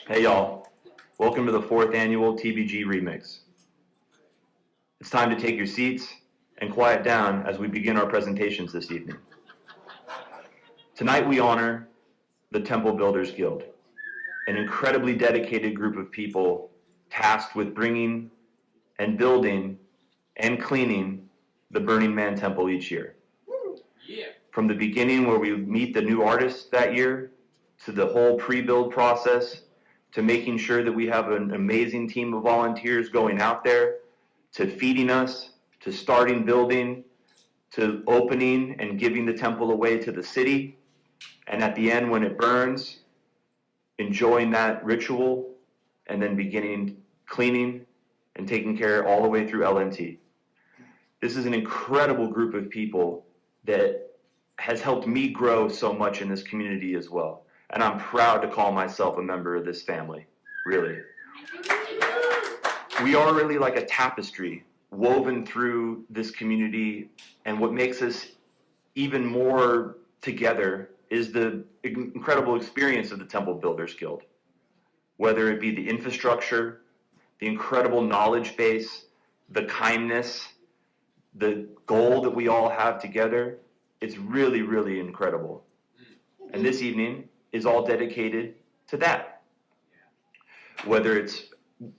Hey y'all, welcome to the 4th annual TBG Remix. It's time to take your seats and quiet down as we begin our presentations this evening. Tonight we honor the Temple Builders Guild, an incredibly dedicated group of people tasked with bringing and building and cleaning the Burning Man Temple each year. From the beginning where we meet the new artists that year, to the whole pre-build process, to making sure that we have an amazing team of volunteers going out there, to feeding us, to starting building, to opening and giving the temple away to the city, and at the end when it burns, enjoying that ritual, and then beginning cleaning and taking care all the way through LNT. This is an incredible group of people that has helped me grow so much in this community as well. And I'm proud to call myself a member of this family, really. We are really like a tapestry woven through this community, and what makes us even more together is the incredible experience of the Temple Builders Guild. Whether it be the infrastructure, the incredible knowledge base, the kindness, the goal that we all have together, it's really, really incredible. And this evening is all dedicated to that. Whether it's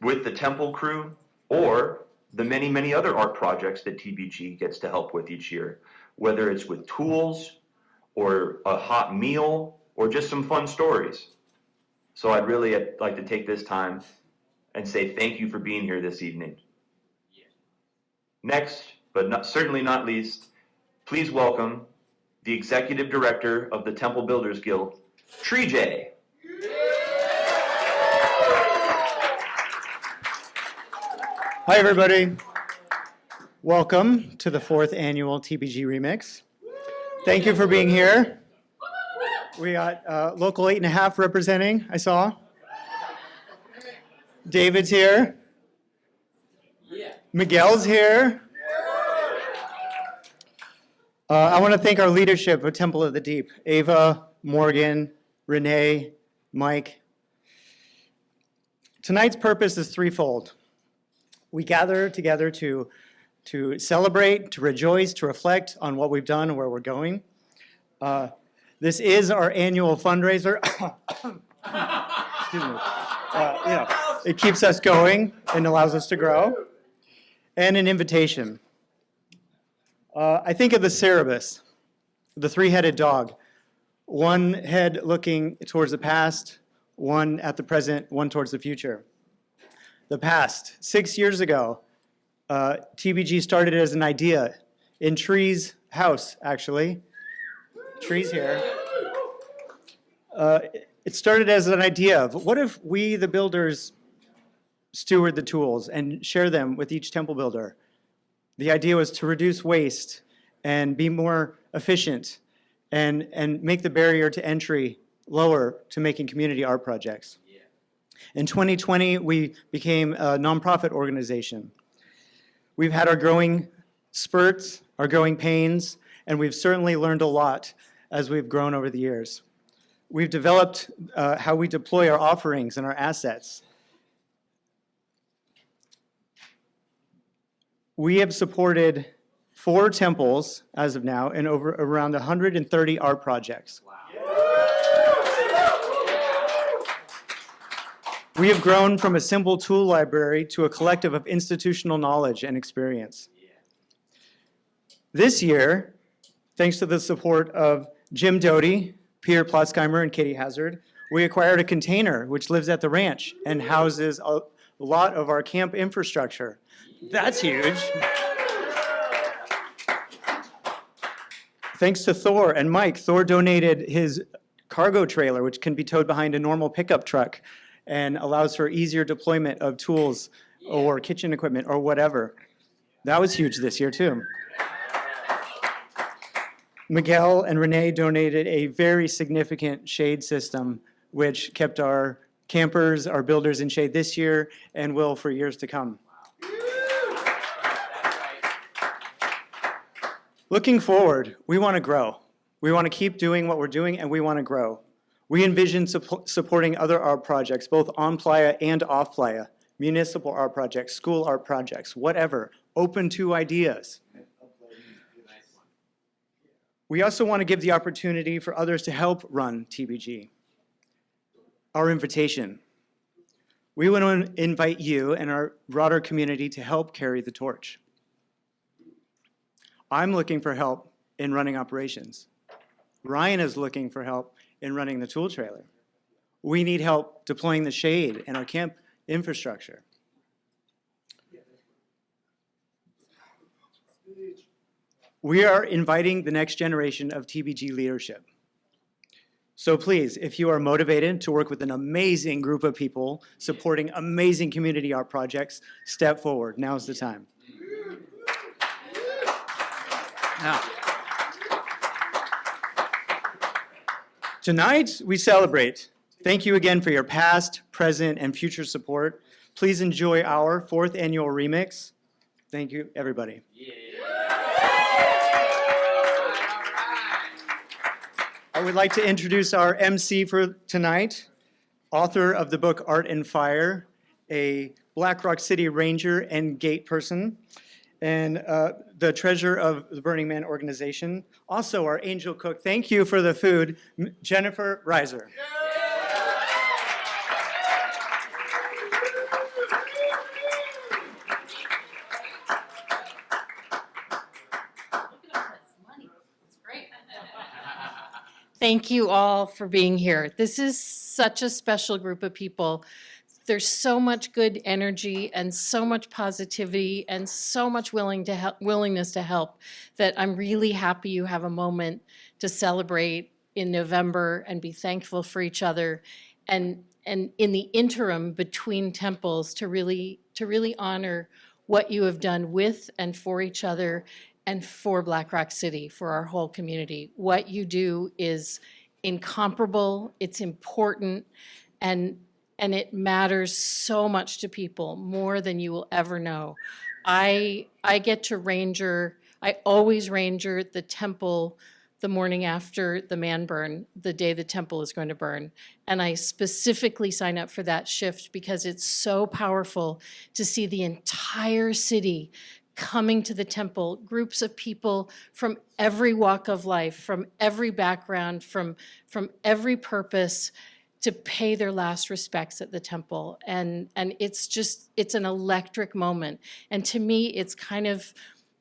with the temple crew or the many, many other art projects that TBG gets to help with each year, whether it's with tools or a hot meal or just some fun stories. So I'd really like to take this time and say thank you for being here this evening. Next, but certainly not least, please welcome the Executive Director of the Temple Builders Guild, Tree J. Hi, everybody. Welcome to the 4th annual TBG Remix. Thank you for being here. We got Local 8.5 representing, I saw. David's here. Miguel's here. I want to thank our leadership of Temple of the Deep, Ava, Morgan, Renee, Mike. Tonight's purpose is threefold. We gather together to celebrate, to rejoice, to reflect on what we've done and where we're going. This is our annual fundraiser. Excuse me. It keeps us going and allows us to grow. And an invitation. I think of the Cerberus, the three-headed dog. One head looking towards the past, one at the present, one towards the future. The past, 6 years ago, TBG started as an idea in Tree's house, actually. Tree's here. It started as an idea of what if we, the builders, steward the tools and share them with each temple builder. The idea was to reduce waste and be more efficient and make the barrier to entry lower to making community art projects. In 2020, we became a nonprofit organization. We've had our growing spurts, our growing pains, and we've certainly learned a lot as we've grown over the years. We've developed how we deploy our offerings and our assets. We have supported 4 temples as of now and around 130 art projects. Wow. We have grown from a simple tool library to a collective of institutional knowledge and experience. This year, thanks to the support of Jim Doty, Peter Plotzheimer, and Katie Hazard, we acquired a container which lives at the ranch and houses a lot of our camp infrastructure. That's huge. Thanks to Thor and Mike, Thor donated his cargo trailer, which can be towed behind a normal pickup truck and allows for easier deployment of tools or kitchen equipment or whatever. That was huge this year, too. Miguel and Renee donated a very significant shade system, which kept our campers, our builders in shade this year and will for years to come. Looking forward, we want to grow. We want to keep doing what we're doing, and we want to grow. We envision supporting other art projects, both on playa and off playa, municipal art projects, school art projects, whatever, open to ideas. We also want to give the opportunity for others to help run TBG. Our invitation. We want to invite you and our broader community to help carry the torch. I'm looking for help in running operations. Ryan is looking for help in running the tool trailer. We need help deploying the shade and our camp infrastructure. We are inviting the next generation of TBG leadership. So please, if you are motivated to work with an amazing group of people supporting amazing community art projects, step forward. Now's the time. Now, tonight, we celebrate. Thank you again for your past, present, and future support. Please enjoy our 4th annual remix. Thank you, everybody. I would like to introduce our MC for tonight, author of the book Art and Fire, a Black Rock City Ranger and gate person, and the treasurer of the Burning Man organization. Also our angel cook, thank you for the food, Jennifer Reiser. Thank you all for being here. This is such a special group of people. There's so much good energy and so much positivity and so much willingness to help that I'm really happy you have a moment to celebrate in November and be thankful for each other. And in the interim between temples to really honor what you have done with and for each other and for Black Rock City, for our whole community. What you do is incomparable, it's important, and it matters so much to people, more than you will ever know. I get to ranger, I always ranger the temple the morning after the man burn, the day the temple is going to burn. And I specifically sign up for that shift because it's so powerful to see the entire city coming to the temple, groups of people from every walk of life, from every background, from every purpose, to pay their last respects at the temple. And it's an electric moment. And to me, it's kind of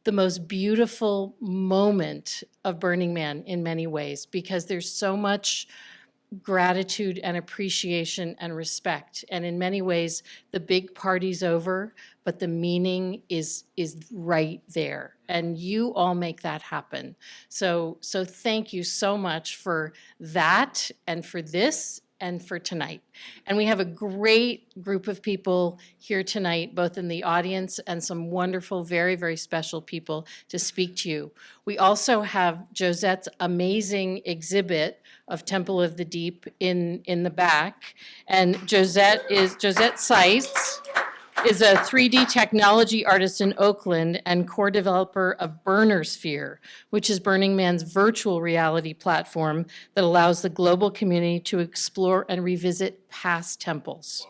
the most beautiful moment of Burning Man in many ways, because there's so much gratitude and appreciation and respect. And in many ways, the big party's over, but the meaning is right there. And you all make that happen. So thank you so much for that and for this and for tonight. And we have a great group of people here tonight, both in the audience and some wonderful, very, very special people to speak to you. We also have Josette's amazing exhibit of Temple of the Deep in the back. And Josette Seitz is a 3D technology artist in Oakland and core developer of Burnersphere, which is Burning Man's virtual reality platform that allows the global community to explore and revisit past temples.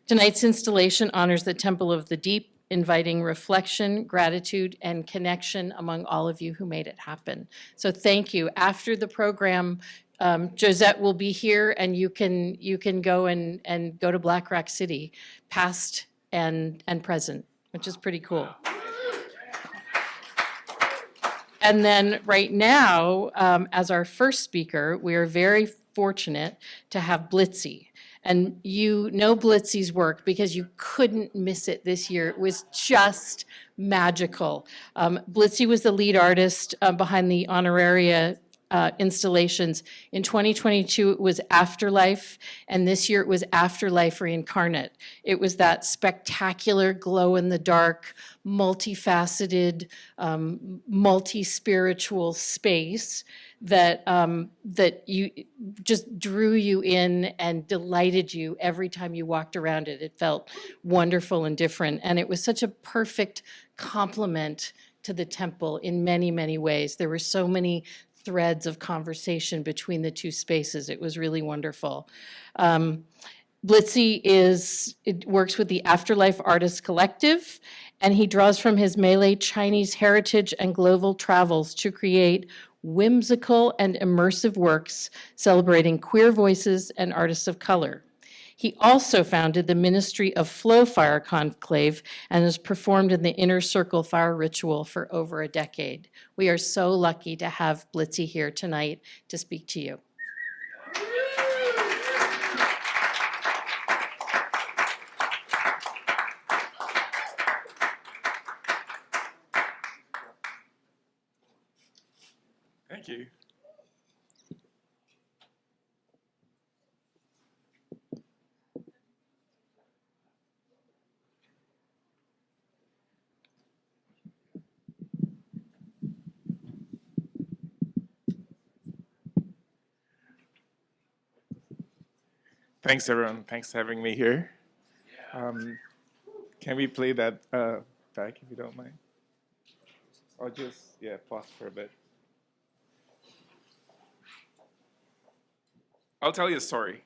Tonight's installation honors the Temple of the Deep, inviting reflection, gratitude, and connection among all of you who made it happen. So thank you. After the program, Josette will be here, and you can go and go to Black Rock City, past and present, which is pretty cool. And then right now, as our first speaker, we are very fortunate to have Blitzy. And you know Blitzy's work because you couldn't miss it this year. It was just magical. Blitzy was the lead artist behind the Honoraria installations. In 2022, it was Afterlife, and this year it was Afterlife Reincarnate. It was that spectacular glow-in-the-dark, multifaceted, multi-spiritual space that you just drew you in and delighted you every time you walked around it. It felt wonderful and different, and it was such a perfect complement to the temple in many, many ways. There were so many threads of conversation between the two spaces. It was really wonderful. Blitzy works with the Afterlife Artists Collective, and he draws from his Malay Chinese heritage and global travels to create whimsical and immersive works celebrating queer voices and artists of color. He also founded the Ministry of Flow Fire Conclave and has performed in the Inner Circle Fire Ritual for over a decade. We are so lucky to have Blitzy here tonight to speak to you. Thank you. Thanks, everyone. Thanks for having me here. Can we play that back, if you don't mind? Or just, pause for a bit. I'll tell you a story.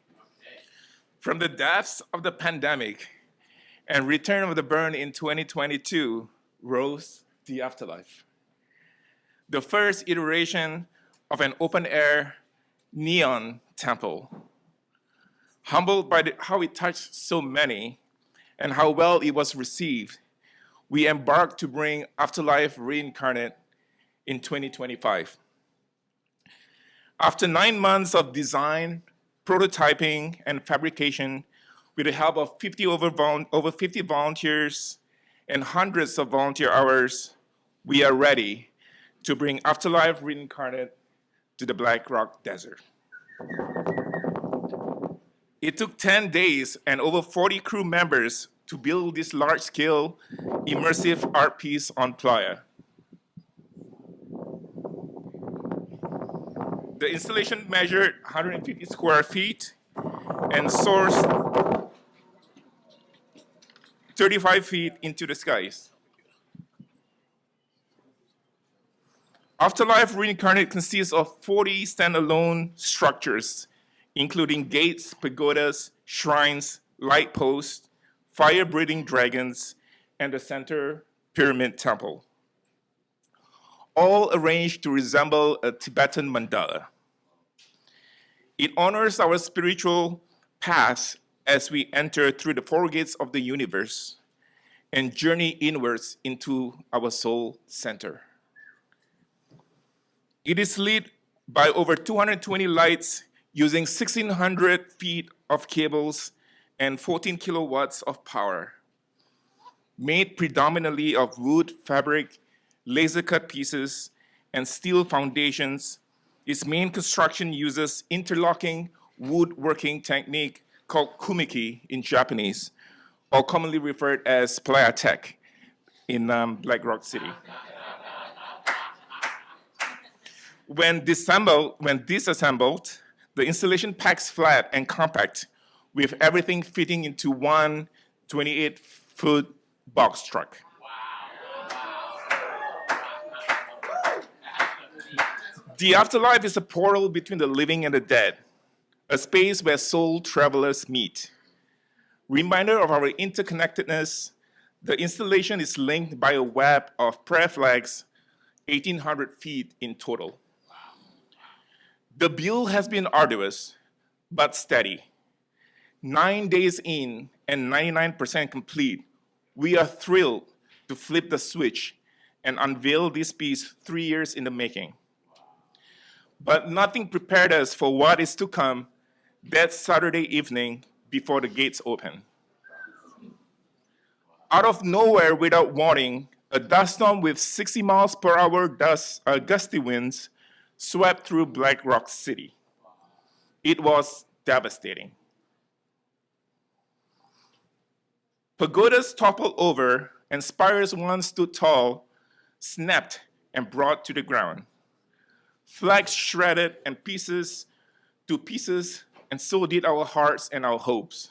From the depths of the pandemic and return of the burn in 2022 rose the afterlife. The first iteration of an open-air neon temple. Humbled by how it touched so many and how well it was received, we embarked to bring Afterlife Reincarnate in 2025. After 9 months of design, prototyping, and fabrication, with the help of over 50 volunteers and hundreds of volunteer hours, we are ready to bring Afterlife Reincarnate to the Black Rock Desert. It took 10 days and over 40 crew members to build this large-scale, immersive art piece on playa. The installation measured 150 square feet and soared 35 feet into the skies. Afterlife Reincarnate consists of 40 standalone structures, including gates, pagodas, shrines, light posts, fire-breathing dragons, and the center pyramid temple, all arranged to resemble a Tibetan mandala. It honors our spiritual paths as we enter through the four gates of the universe and journey inwards into our soul center. It is lit by over 220 lights using 1,600 feet of cables and 14 kilowatts of power. Made predominantly of wood, fabric, laser-cut pieces, and steel foundations, its main construction uses interlocking woodworking technique called kumiki in Japanese, or commonly referred as playa tech in Black Rock City. When disassembled, the installation packs flat and compact, with everything fitting into one 28-foot box truck. The afterlife is a portal between the living and the dead, a space where soul travelers meet. Reminder of our interconnectedness, the installation is linked by a web of prayer flags, 1,800 feet in total. The build has been arduous, but steady. 9 days in and 99% complete, we are thrilled to flip the switch and unveil this piece 3 years in the making. But nothing prepared us for what is to come that Saturday evening before the gates open. Out of nowhere, without warning, a dust storm with 60 miles per hour gusty winds swept through Black Rock City. It was devastating. Pagodas toppled over, and spires once stood tall, snapped and brought to the ground. Flags shredded and pieces to pieces, and so did our hearts and our hopes.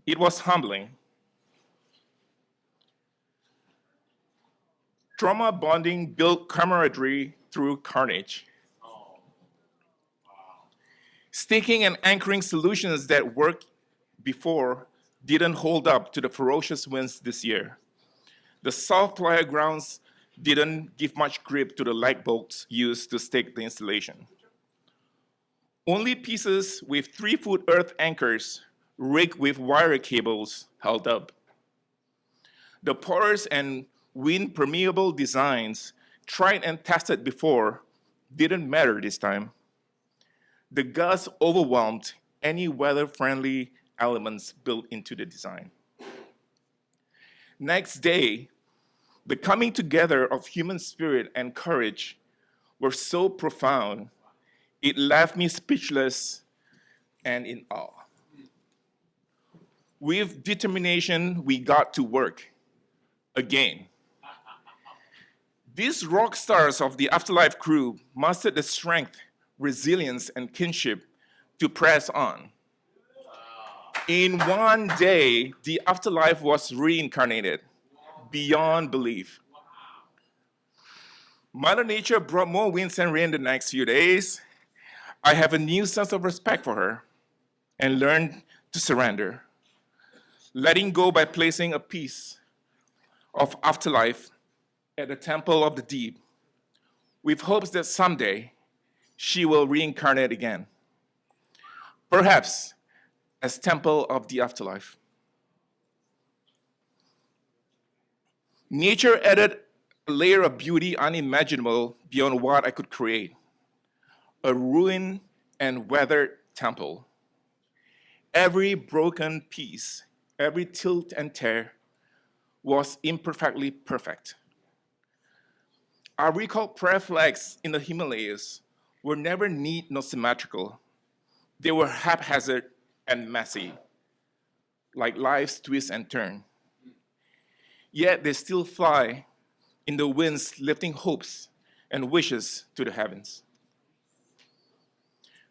It was humbling. Trauma bonding built camaraderie through carnage. Staking and anchoring solutions that worked before didn't hold up to the ferocious winds this year. The soft playa grounds didn't give much grip to the light bolts used to stake the installation. Only pieces with 3-foot earth anchors rigged with wire cables held up. The porous and wind-permeable designs tried and tested before didn't matter this time. The gusts overwhelmed any weather-friendly elements built into the design. Next day, the coming together of human spirit and courage were so profound, it left me speechless and in awe. With determination, we got to work again. These rock stars of the Afterlife crew mustered the strength, resilience, and kinship to press on. In one day, the Afterlife was reincarnated beyond belief. Mother Nature brought more winds and rain the next few days. I have a new sense of respect for her and learned to surrender, letting go by placing a piece of Afterlife at the Temple of the Deep, with hopes that someday she will reincarnate again, perhaps as Temple of the Afterlife. Nature added a layer of beauty unimaginable beyond what I could create, a ruined and weathered temple. Every broken piece, every tilt and tear was imperfectly perfect. I recall prayer flags in the Himalayas were never neat nor symmetrical. They were haphazard and messy, like life's twist and turn. Yet they still fly in the winds, lifting hopes and wishes to the heavens.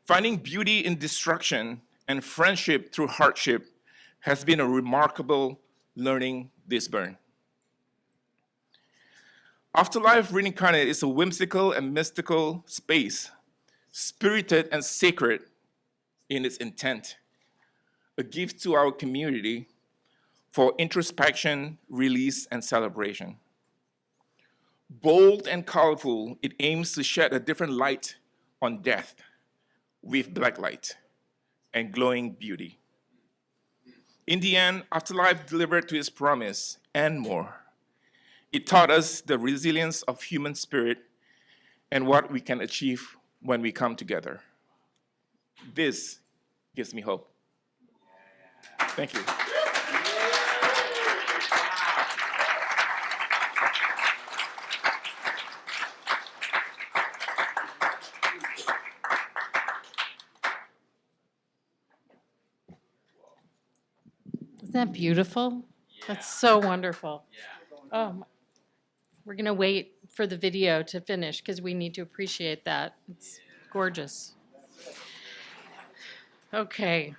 Finding beauty in destruction and friendship through hardship has been a remarkable learning this burn. Afterlife Reincarnate is a whimsical and mystical space, spirited and sacred in its intent, a gift to our community for introspection, release, and celebration. Bold and colorful, it aims to shed a different light on death with black light and glowing beauty. In the end, Afterlife delivered to its promise and more. It taught us the resilience of human spirit and what we can achieve when we come together. This gives me hope. Thank you. Isn't that beautiful? That's so wonderful. Oh, we're going to wait for the video to finish because we need to appreciate that. It's gorgeous. Okay.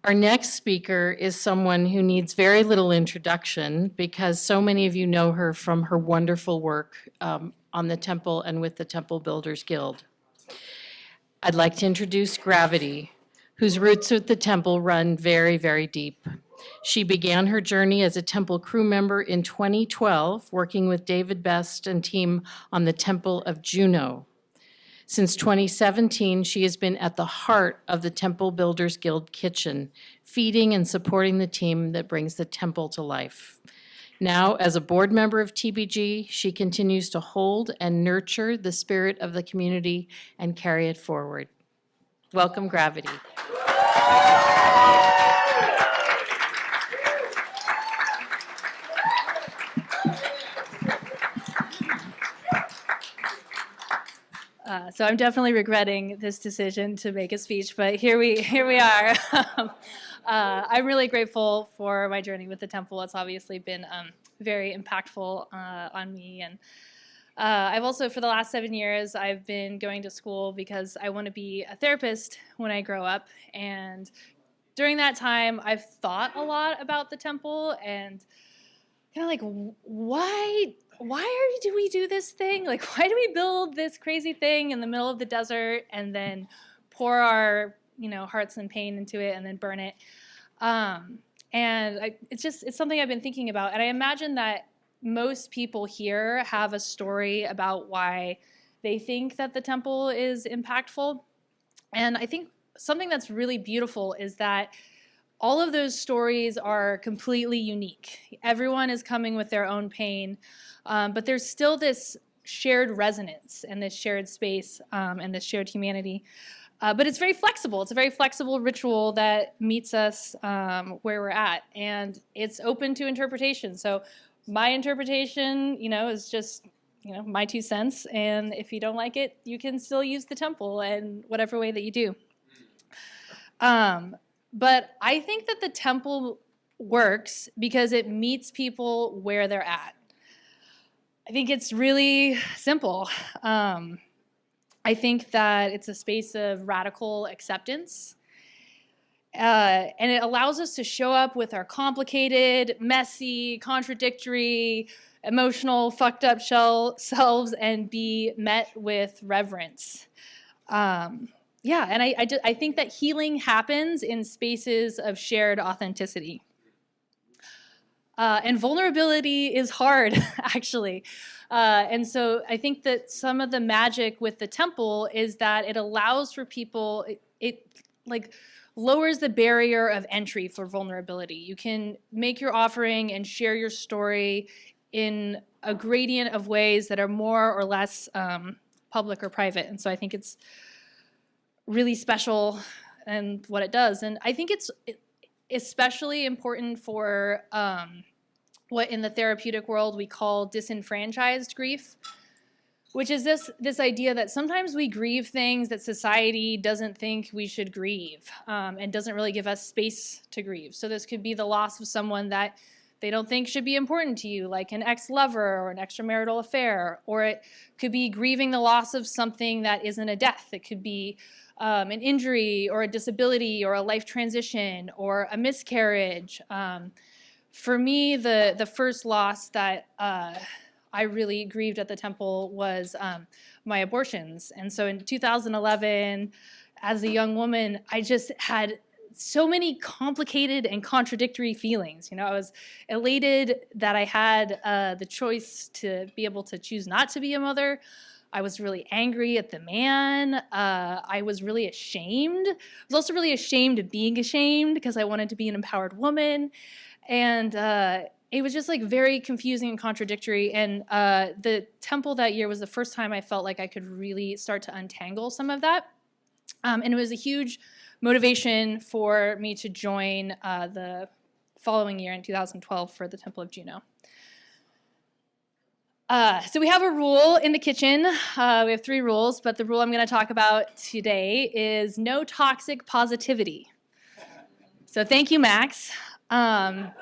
Our next speaker is someone who needs very little introduction because so many of you know her from her wonderful work on the Temple and with the Temple Builders Guild. I'd like to introduce Gravity, whose roots with the Temple run very, very deep. She began her journey as a Temple crew member in 2012, working with David Best and team on the Temple of Juneau. Since 2017, she has been at the heart of the Temple Builders Guild kitchen, feeding and supporting the team that brings the temple to life. Now, as a board member of TBG, she continues to hold and nurture the spirit of the community and carry it forward. Welcome, Gravity. So I'm definitely regretting this decision to make a speech, but here we are. I'm really grateful for my journey with the temple. It's obviously been very impactful on me, and I've also, for the last 7 years, I've been going to school because I want to be a therapist when I grow up. And during that time, I've thought a lot about the temple and kind of like, why do we do this thing? Like, why do we build this crazy thing in the middle of the desert and then pour our, hearts and pain into it and then burn it. It's something I've been thinking about. And I imagine that most people here have a story about why they think that the temple is impactful. And I think something that's really beautiful is that all of those stories are completely unique. Everyone is coming with their own pain, but there's still this shared resonance and this shared space and this shared humanity. But it's very flexible. It's a very flexible ritual that meets us where we're at, and it's open to interpretation. So my interpretation, is just, my 2 cents, and if you don't like it, you can still use the temple in whatever way that you do. But I think that the temple works because it meets people where they're at. I think it's really simple. I think that it's a space of radical acceptance. And it allows us to show up with our complicated, messy, contradictory, emotional, fucked up selves and be met with reverence. And I think that healing happens in spaces of shared authenticity. And vulnerability is hard, actually. And so I think that some of the magic with the temple is that it allows for people, it lowers the barrier of entry for vulnerability. You can make your offering and share your story in a gradient of ways that are more or less public or private. And so I think it's really special and what it does. And I think it's especially important for what in the therapeutic world we call disenfranchised grief, which is this idea that sometimes we grieve things that society doesn't think we should grieve and doesn't really give us space to grieve. So this could be the loss of someone that they don't think should be important to you, like an ex-lover or an extramarital affair, or it could be grieving the loss of something that isn't a death. It could be an injury or a disability or a life transition or a miscarriage. For me, the first loss that I really grieved at the temple was my abortions. And so in 2011, as a young woman, I just had so many complicated and contradictory feelings. I was elated that I had the choice to be able to choose not to be a mother. I was really angry at the man. I was really ashamed. I was also really ashamed of being ashamed because I wanted to be an empowered woman. And it was just very confusing and contradictory. And the temple that year was the first time I felt like I could really start to untangle some of that. And it was a huge motivation for me to join the following year in 2012 for the Temple of Juno. So we have a rule in the kitchen. We have 3 rules, but the rule I'm going to talk about today is no toxic positivity. So thank you, Max. And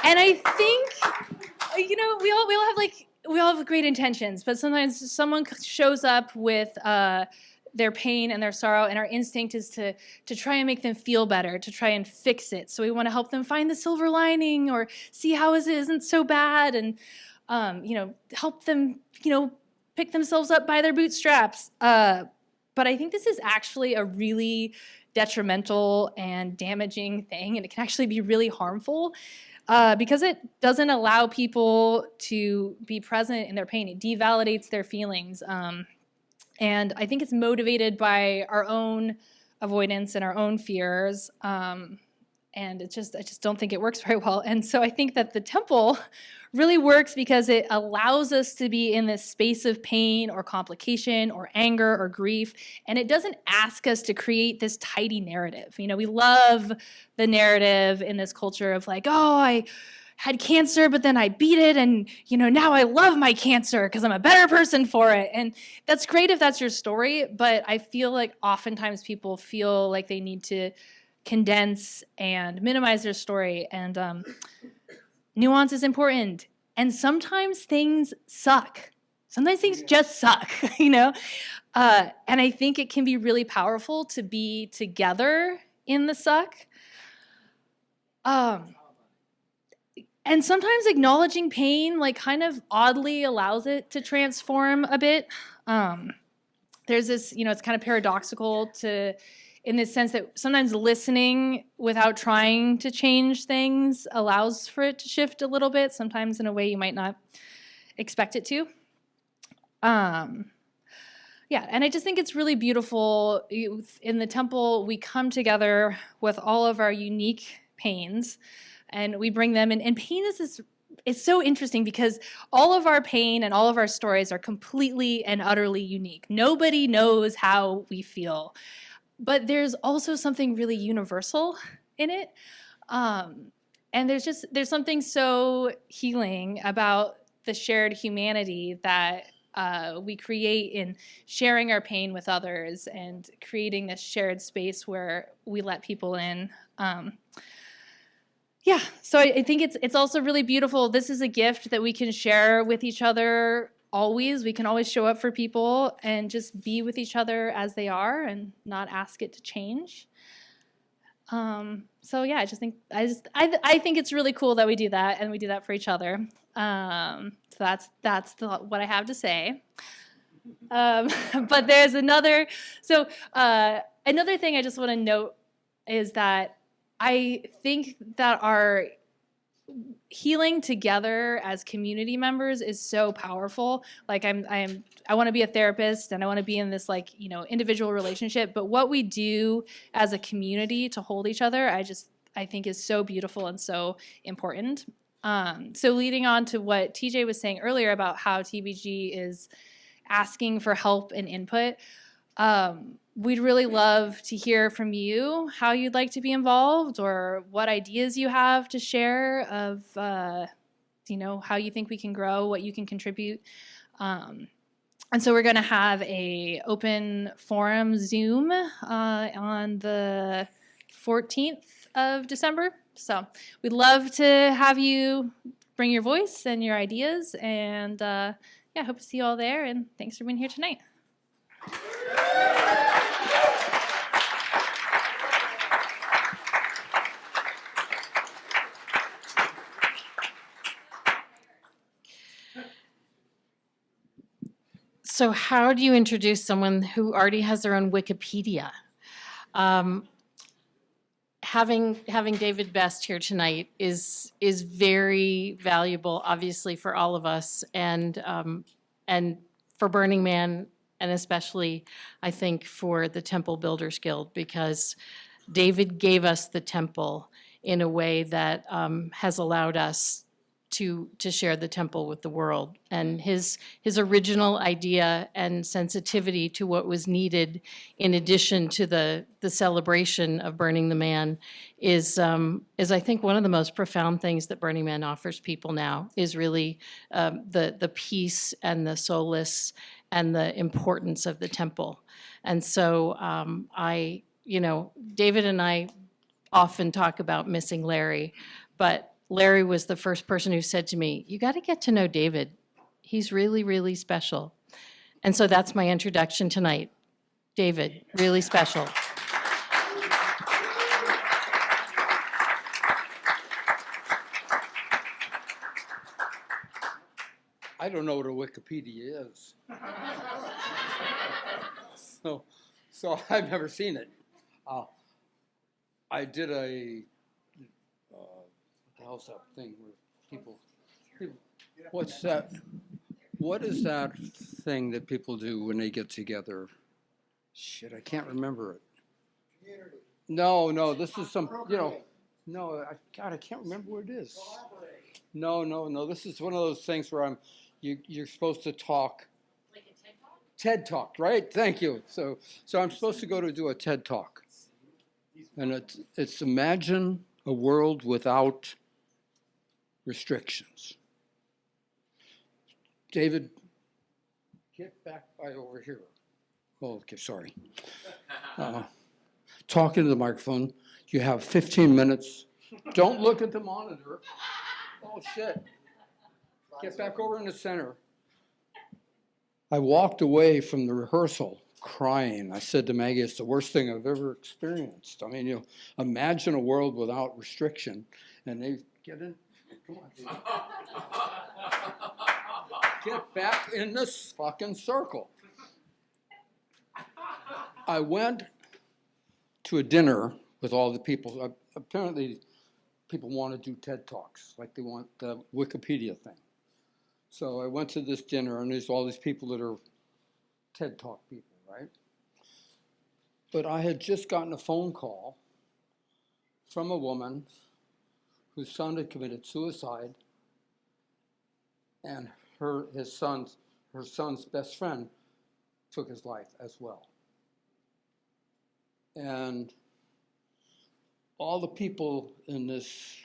I think, we all have great intentions, but sometimes someone shows up with their pain and their sorrow, and our instinct is to try and make them feel better, to try and fix it. So we want to help them find the silver lining or see how it isn't so bad, and help them, pick themselves up by their bootstraps. But I think this is actually a really detrimental and damaging thing, and it can actually be really harmful because it doesn't allow people to be present in their pain. It devalidates their feelings. And I think it's motivated by our own avoidance and our own fears. And I just don't think it works very well. And so I think that the temple really works because it allows us to be in this space of pain or complication or anger or grief. And it doesn't ask us to create this tidy narrative. We love the narrative in this culture of I had cancer, but then I beat it, and now I love my cancer because I'm a better person for it. And that's great if that's your story, but I feel like oftentimes people feel like they need to condense and minimize their story, and nuance is important. And sometimes things suck. Sometimes things just suck, And I think it can be really powerful to be together in the suck. And sometimes acknowledging pain, kind of oddly allows it to transform a bit. there's this, it's kind of paradoxical in this sense that sometimes listening without trying to change things allows for it to shift a little bit, sometimes in a way you might not expect it to. Yeah, and I just think it's really beautiful. In the temple, we come together with all of our unique pains, and we bring them in. And pain is so interesting because all of our pain and all of our stories are completely and utterly unique. Nobody knows how we feel, but there's also something really universal in it. And there's something so healing about the shared humanity that we create in sharing our pain with others and creating this shared space where we let people in. Yeah, so I think it's also really beautiful. This is a gift that we can share with each other always. We can always show up for people and just be with each other as they are and not ask it to change. So yeah, I think it's really cool that we do that and we do that for each other. So that's what I have to say. But there's another thing I just want to note is that I think that our healing together as community members is so powerful. Like I want to be a therapist and I want to be in this individual relationship, but what we do as a community to hold each other, I think is so beautiful and so important. So leading on to what TJ was saying earlier about how TBG is asking for help and input, we'd really love to hear from you how you'd like to be involved or what ideas you have to share of how you think we can grow, what you can contribute. And so we're going to have a open forum Zoom on the 14th of December. So we'd love to have you bring your voice and your ideas. And hope to see you all there. And thanks for being here tonight. So how do you introduce someone who already has their own Wikipedia? Having David Best here tonight is very valuable, obviously, for all of us, and for Burning Man, and especially, I think, for the Temple Builders Guild, because David gave us the temple in a way that has allowed us to share the temple with the world. And his original idea and sensitivity to what was needed in addition to the celebration of Burning the Man is I think one of the most profound things that Burning Man offers people now is really the peace and the solace and the importance of the temple. And so David and I often talk about missing Larry, but Larry was the first person who said to me, "You got to get to know David. He's really, really special." And so that's my introduction tonight. David, really special. I don't know what a Wikipedia is. So I've never seen it. I did what the hell's that thing where people, what's that? What is that thing that people do when they get together? Shit, I can't remember it. Community. No, this is some, no, I can't remember what it is. No, this is one of those things where you're supposed to talk. Like a TED Talk? TED Talk, right? Thank you. So I'm supposed to go to do a TED Talk. And it's imagine a world without restrictions. David, get back by over here. Oh, okay, sorry. Talk into the microphone. You have 15 minutes. Don't look at the monitor. Oh, shit. Get back over in the center. I walked away from the rehearsal crying. I said to Maggie, it's the worst thing I've ever experienced. I mean, imagine a world without restriction. And they get in. Come on. Get back in this fucking circle. I went to a dinner with all the people. Apparently, people want to do TED Talks, like they want the Wikipedia thing. So I went to this dinner, and there's all these people that are TED Talk people, right? But I had just gotten a phone call from a woman whose son had committed suicide, and her son's best friend took his life as well. And all the people in this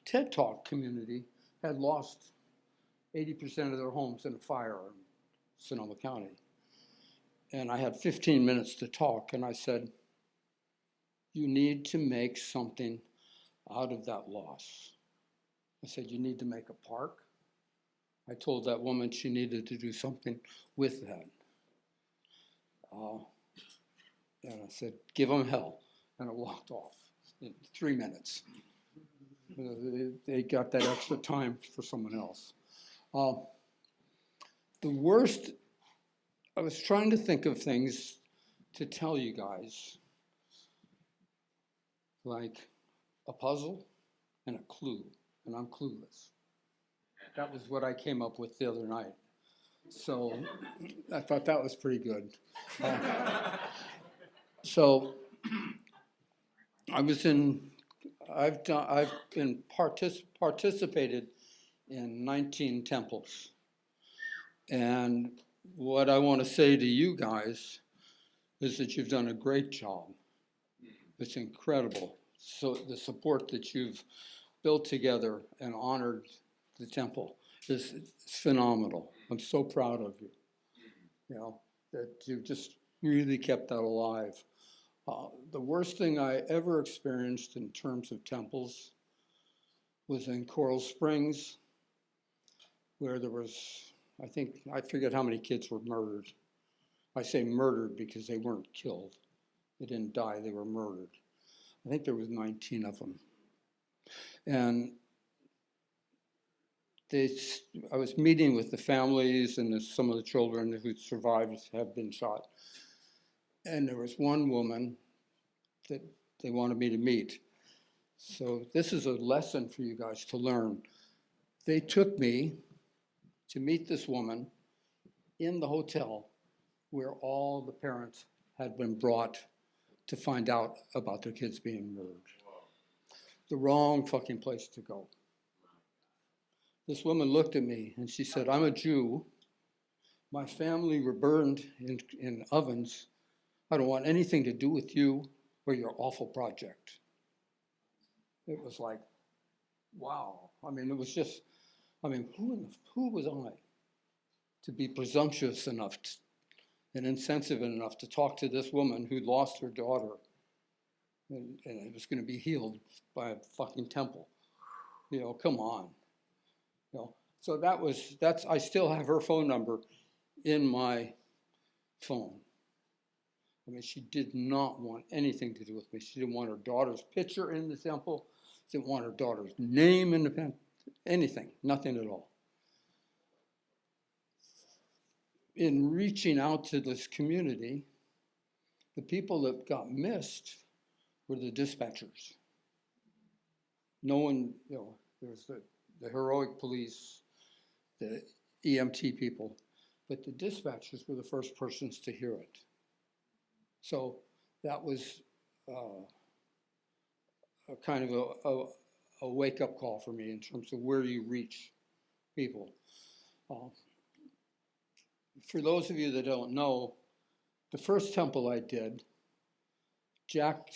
TED Talk community had lost 80% of their homes in a fire in Sonoma County. And I had 15 minutes to talk, and I said, you need to make something out of that loss. I said, you need to make a park. I told that woman she needed to do something with that. And I said, give them hell. And I walked off in 3 minutes. They got that extra time for someone else. The worst, I was trying to think of things to tell you guys, like a puzzle and a clue, and I'm clueless. That was what I came up with the other night. So I thought that was pretty good. So I've been participated in 19 temples. And what I want to say to you guys is that you've done a great job. It's incredible. So the support that you've built together and honored the temple is phenomenal. I'm so proud of you, you know, that you've just really kept that alive. The worst thing I ever experienced in terms of temples was in Coral Springs, where there was, I forget how many kids were murdered. I say murdered because they weren't killed. They didn't die, they were murdered. I think there was 19 of them. And I was meeting with the families and some of the children who survived have been shot. And there was one woman that they wanted me to meet. So this is a lesson for you guys to learn. They took me to meet this woman in the hotel where all the parents had been brought to find out about their kids being murdered. The wrong fucking place to go. This woman looked at me and she said, I'm a Jew. My family were burned in ovens. I don't want anything to do with you or your awful project. It was like, wow. I mean, it was just, who was I to be presumptuous enough and insensitive enough to talk to this woman who'd lost her daughter and it was going to be healed by a fucking temple? You know, come on. You know, so I still have her phone number in my phone. I mean, she did not want anything to do with me. She didn't want her daughter's picture in the temple. She didn't want her daughter's name in the temple. Anything, nothing at all. In reaching out to this community, the people that got missed were the dispatchers. No one, you know, there's the heroic police, the EMT people, but the dispatchers were the first persons to hear it. So that was a kind of a wake-up call for me in terms of where you reach people. For those of you that don't know, the first temple I did, Jack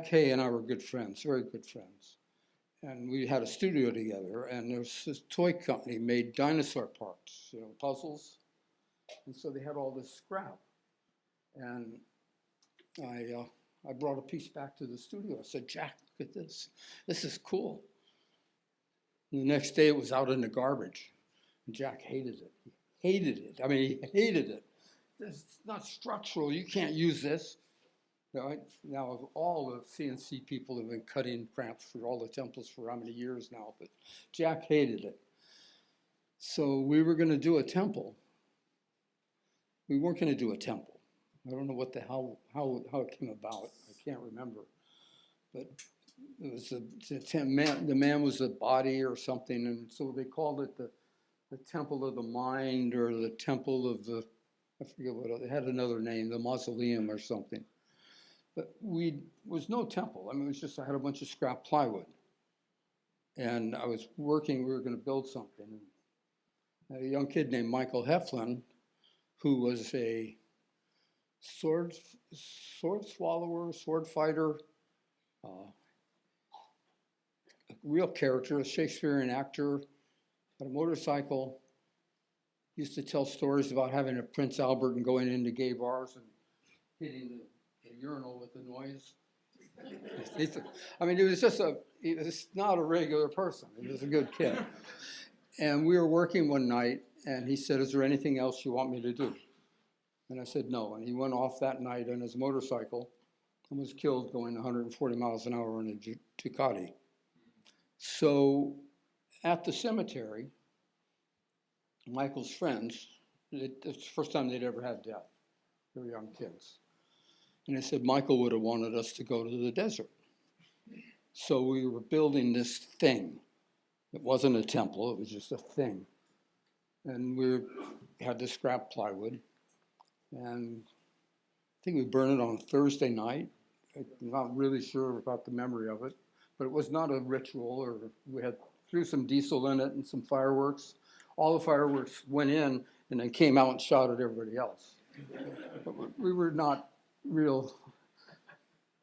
Hay and I were good friends, very good friends. And we had a studio together, and there was this toy company made dinosaur parts, you know, puzzles. And so they had all this scrap. And I brought a piece back to the studio. I said, Jack, look at this. This is cool. And the next day it was out in the garbage. And Jack hated it. He hated it. I mean, he hated it. This is not structural. You can't use this. Now, all the CNC people have been cutting cramps for all the temples for how many years now, but Jack hated it. So we were going to do a temple. We weren't going to do a temple. I don't know what the how it came about. I can't remember, but it was the man was a body or something, and so they called it the temple of the mind or the temple of the, I forget what it had, another name, the mausoleum or something. But was no temple. I mean, it was just I had a bunch of scrap plywood, and I was working. We were going to build something. And a young kid named Michael Heflin, who was a sword swallower, sword fighter, a real character, a Shakespearean actor, had a motorcycle, used to tell stories about having a Prince Albert and going into gay bars and hitting the urinal with the noise. I mean, he was not a regular person. He was a good kid. And we were working one night, and he said, "Is there anything else you want me to do?" And I said, "No." And he went off that night on his motorcycle and was killed going 140 miles an hour in a Ducati. So at the cemetery, Michael's friends, it's the first time they'd ever had death. They were young kids. And they said Michael would have wanted us to go to the desert. So we were building this thing. It wasn't a temple, it was just a thing. And we had the scrap plywood. And I think we burned it on a Thursday night. I'm not really sure about the memory of it, but it was not a ritual, or we threw some diesel in it and some fireworks. All the fireworks went in and then came out and shot at everybody else. But we were not real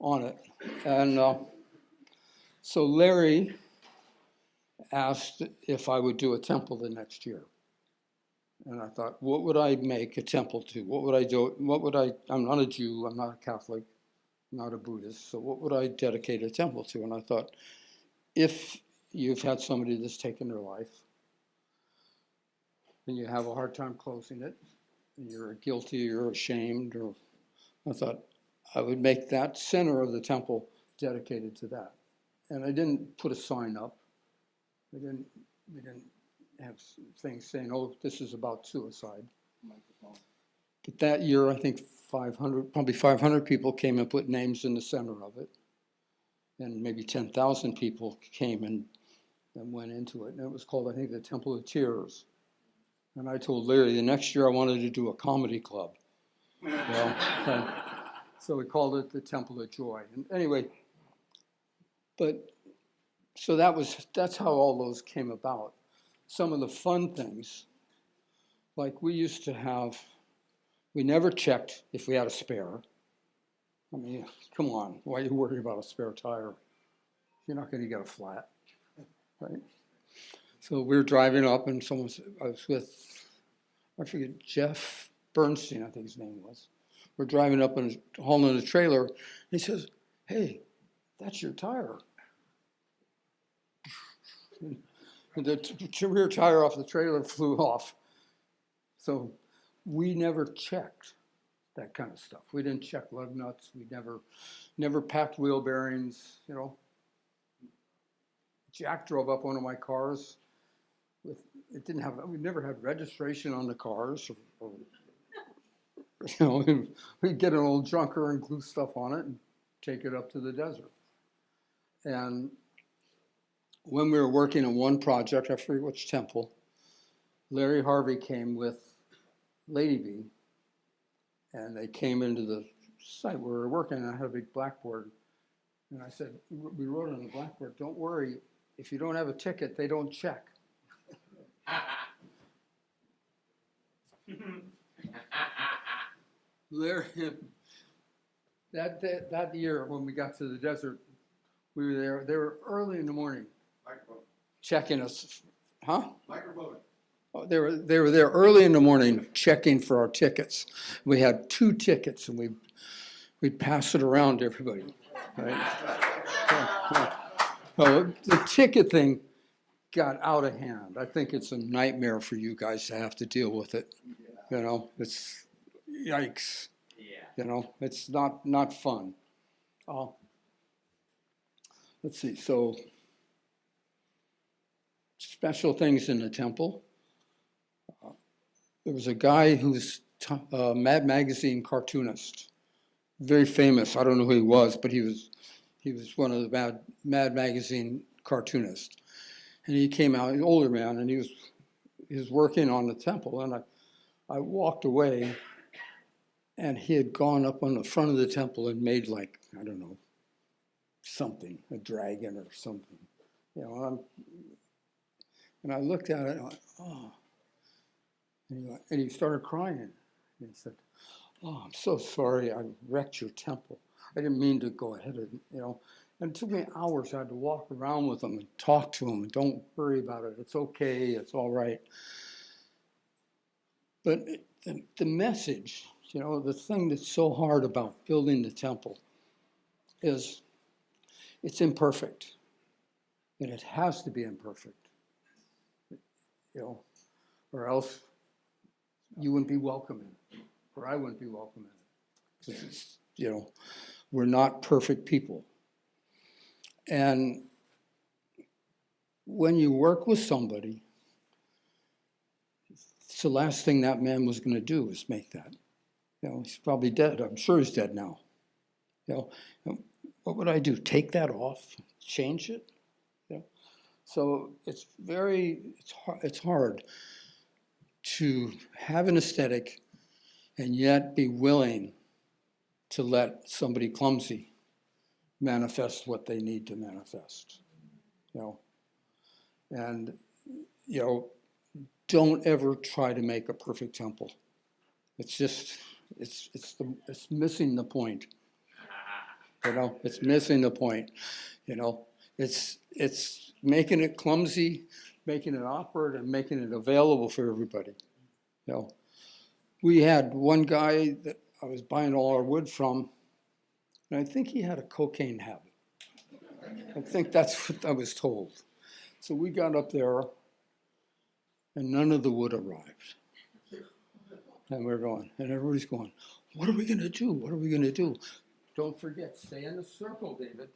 on it. And so Larry asked if I would do a temple the next year. And I thought, what would I make a temple to? What would I do? I'm not a Jew, I'm not a Catholic, I'm not a Buddhist, so what would I dedicate a temple to? And I thought, if you've had somebody that's taken their life, and you have a hard time closing it, and you're guilty or ashamed, or I thought I would make that center of the temple dedicated to that. And I didn't put a sign up. We didn't have things saying, "Oh, this is about suicide." But that year, I think probably 500 people came and put names in the center of it. And maybe 10,000 people came and went into it. And it was called, I think, the Temple of Tears. And I told Larry the next year I wanted to do a comedy club. Well, so we called it the Temple of Joy. And anyway, so that's how all those came about. Some of the fun things, like we never checked if we had a spare. I mean, come on, why are you worried about a spare tire? You're not going to get a flat, right? So we were driving up, and I was with, I forget, Jeff Bernstein, I think his name was. We're driving up and hauling a trailer. And he says, "Hey, that's your tire." And the rear tire off the trailer flew off. So we never checked that kind of stuff. We didn't check lug nuts. We never packed wheel bearings, you know. Jack drove up one of my cars. We never had registration on the cars. You know, we'd get an old junker and glue stuff on it and take it up to the desert. And when we were working on one project, I forget which temple, Larry Harvey came with Lady Bee, and they came into the site where we were working, and I had a big blackboard. And I said, we wrote on the blackboard, "Don't worry, if you don't have a ticket, they don't check." Larry, that year when we got to the desert, we were there. They were early in the morning, checking us, huh? Oh, they were there early in the morning checking for our tickets. We had 2 tickets, and we'd pass it around to everybody. Right? So the ticket thing got out of hand. I think it's a nightmare for you guys to have to deal with it. You know, it's yikes. You know, it's not fun. Let's see. So special things in the temple. There was a guy whose Mad Magazine cartoonist, very famous. I don't know who he was, but he was one of the Mad Magazine cartoonists. And he came out, an older man, and he was working on the temple. And I walked away, and he had gone up on the front of the temple and made, like, I don't know, something, a dragon or something. You know, and I looked at it and I went, oh. And he started crying. And he said, oh, I'm so sorry I wrecked your temple. I didn't mean to go ahead and, you know. And it took me hours. I had to walk around with him and talk to him. And don't worry about it. It's okay. It's all right. But the message, you know, the thing that's so hard about building the temple is it's imperfect. And it has to be imperfect, you know, or else you wouldn't be welcome in it, or I wouldn't be welcome in it. Because it's, you know, we're not perfect people. And when you work with somebody, it's the last thing that man was going to do is make that. You know, he's probably dead. I'm sure he's dead now. You know, what would I do? Take that off? Change it? You know? So it's hard to have an aesthetic and yet be willing to let somebody clumsy manifest what they need to manifest. You know, and you know, don't ever try to make a perfect temple. It's just it's missing the point. You know, it's missing the point. You know, it's making it clumsy, making it awkward, and making it available for everybody. You know, we had one guy that I was buying all our wood from, and I think he had a cocaine habit. I think that's what I was told. So we got up there, and none of the wood arrived. And we're going, and everybody's going, what are we going to do? What are we going to do? Don't forget, stay in the circle, David.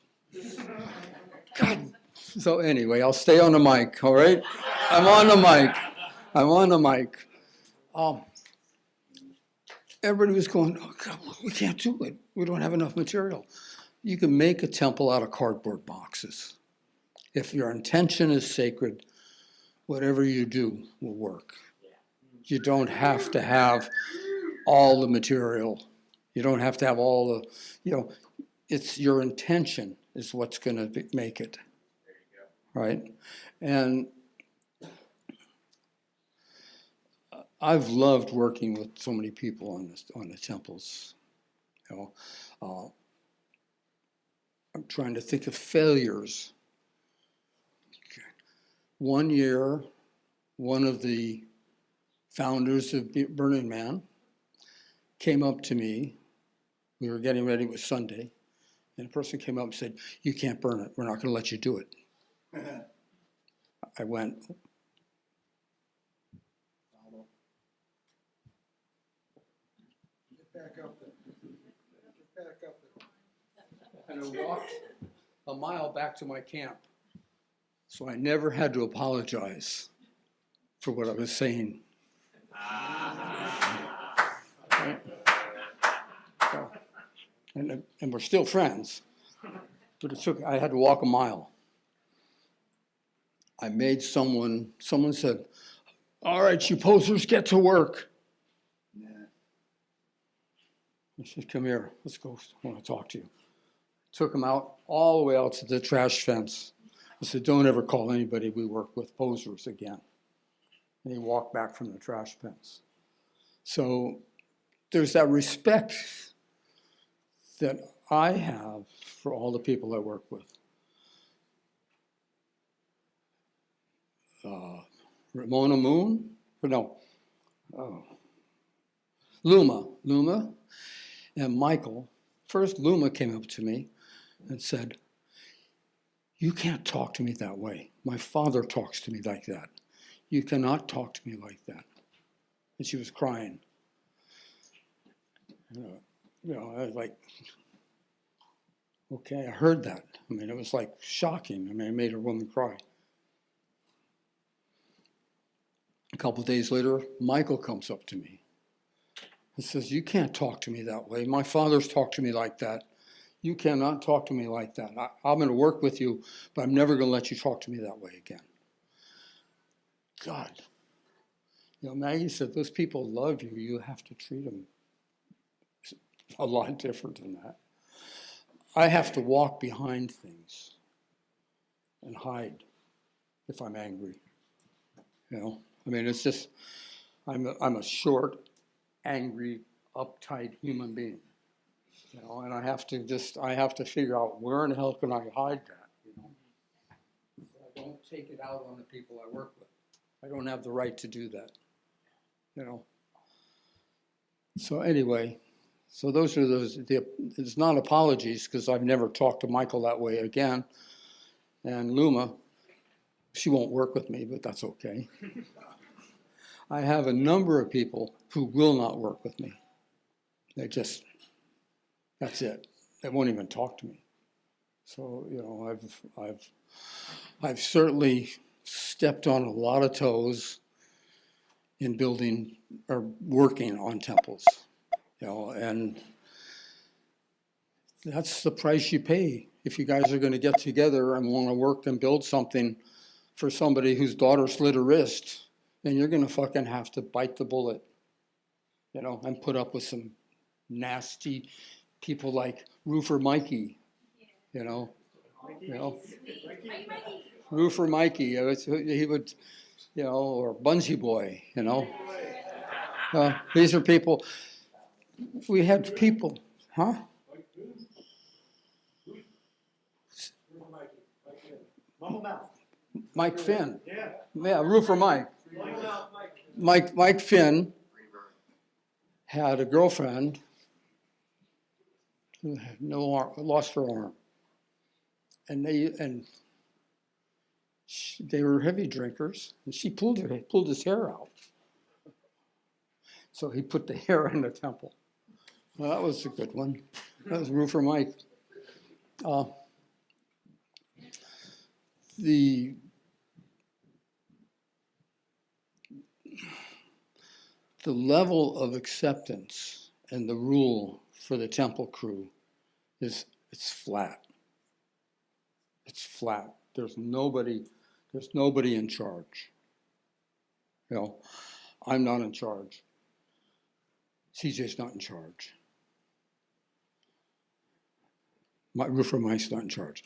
God. So anyway, I'll stay on the mic, all right? I'm on the mic. Everybody was going, oh God, we can't do it. We don't have enough material. You can make a temple out of cardboard boxes. If your intention is sacred, whatever you do will work. You don't have to have all the material. You don't have to have all the, you know, it's your intention is what's going to make it. Right? And I've loved working with so many people on the temples. You know, I'm trying to think of failures. One year, one of the founders of Burning Man came up to me. We were getting ready, it was Sunday, and a person came up and said, you can't burn it. We're not going to let you do it. I went, get back up there. Get back up there. And I walked a mile back to my camp. So I never had to apologize for what I was saying. Right? So, and we're still friends, but I had to walk a mile. I made someone said, all right, you posers, get to work. I said, come here, let's go, I want to talk to you. Took him out, all the way out to the trash fence. I said, don't ever call anybody we work with posers again. And he walked back from the trash fence. So there's that respect that I have for all the people I work with. Ramona Moon, Luma, and Michael. First, Luma came up to me and said, you can't talk to me that way. My father talks to me like that. You cannot talk to me like that. And she was crying. You know, I was like, okay, I heard that. I mean, it was like shocking. I mean, it made a woman cry. A couple of days later, Michael comes up to me. He says, you can't talk to me that way. My father's talked to me like that. You cannot talk to me like that. I'm going to work with you, but I'm never going to let you talk to me that way again. God. You know, Maggie said, those people love you. You have to treat them a lot different than that. I have to walk behind things and hide if I'm angry. You know, I mean, it's just, I'm a short, angry, uptight human being. You know, and I have to figure out where in the hell can I hide that, you know? I don't take it out on the people I work with. I don't have the right to do that, you know? So anyway, so those are it's not apologies, because I've never talked to Michael that way again. And Luma, she won't work with me, but that's okay. I have a number of people who will not work with me. They just, that's it. They won't even talk to me. So, you know, I've certainly stepped on a lot of toes in building or working on temples, you know, and that's the price you pay. If you guys are going to get together and want to work and build something for somebody whose daughter slit her wrist, then you're going to fucking have to bite the bullet, you know, and put up with some nasty people like Roofer Mikey, you know. Roofer Mikey, he would, you know, or Bunsey Boy, you know. These are people, we had people, huh? Mike Finn. Yeah, Roofer Mike. Mike Finn had a girlfriend who had no arm, lost her arm. And they were heavy drinkers, and she pulled his hair out. So he put the hair in the temple. Well, that was a good one. That was Roofer Mike. The level of acceptance and the rule for the temple crew it's flat. It's flat. There's nobody in charge. You know, I'm not in charge. CJ's not in charge. My Roofer Mike's not in charge.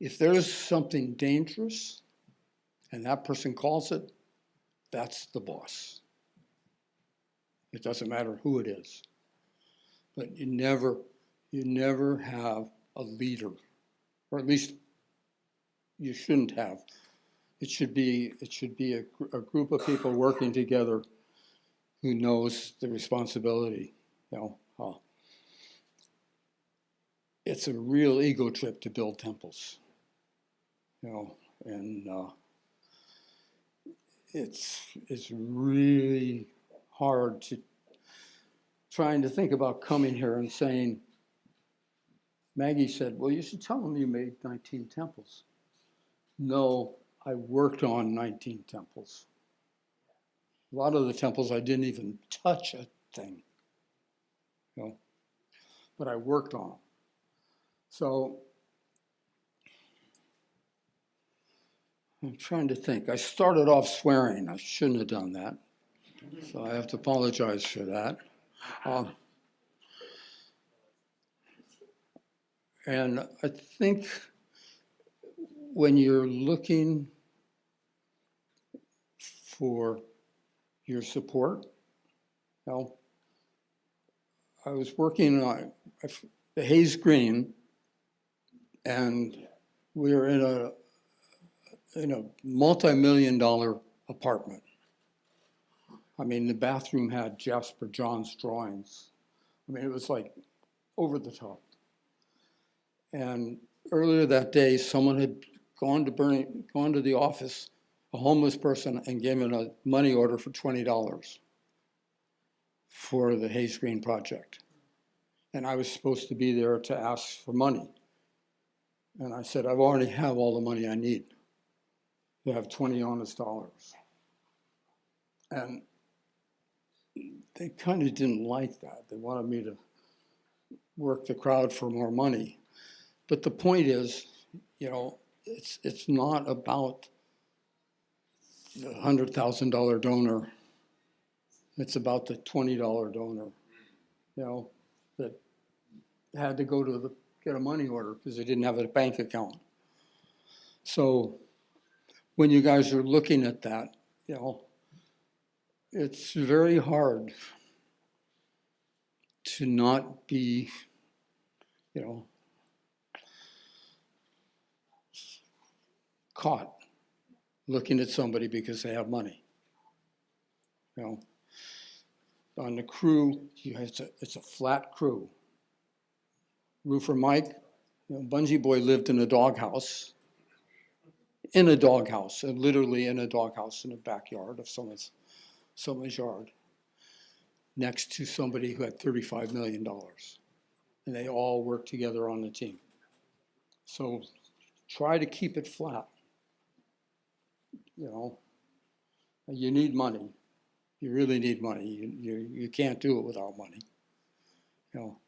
If there's something dangerous and that person calls it, that's the boss. It doesn't matter who it is. But you never have a leader, or at least you shouldn't have. It should be a group of people working together who knows the responsibility. You know, it's a real ego trip to build temples. You know, and it's really hard to trying to think about coming here and saying. Maggie said, "Well, you should tell them you made 19 temples." No, I worked on 19 temples. A lot of the temples I didn't even touch a thing, you know, but I worked on them. So I'm trying to think. I started off swearing. I shouldn't have done that. So I have to apologize for that. And I think when you're looking for your support, you know, I was working on the Hayes Green, and we were in a multi-million-dollar apartment. I mean, the bathroom had Jasper John's drawings. I mean, it was like over the top. And earlier that day, someone had gone to the office, a homeless person, and given a money order for $20 for the Hayes Green project. And I was supposed to be there to ask for money. And I said, I've already have all the money I need. You have 20 honest dollars. And they kind of didn't like that. They wanted me to work the crowd for more money. But the point is, you know, it's not about the $100,000 donor. It's about the $20 donor, you know, that had to go to get a money order because they didn't have a bank account. So when you guys are looking at that, you know, it's very hard to not be, you know, caught looking at somebody because they have money. You know, on the crew, it's a flat crew. Roofer Mike, you know, Bungee Boy lived in a doghouse, literally in a doghouse in the backyard of someone's yard, next to somebody who had $35 million. And they all worked together on the team. So try to keep it flat. You know, you need money. You really need money. You can't do it without money. You know,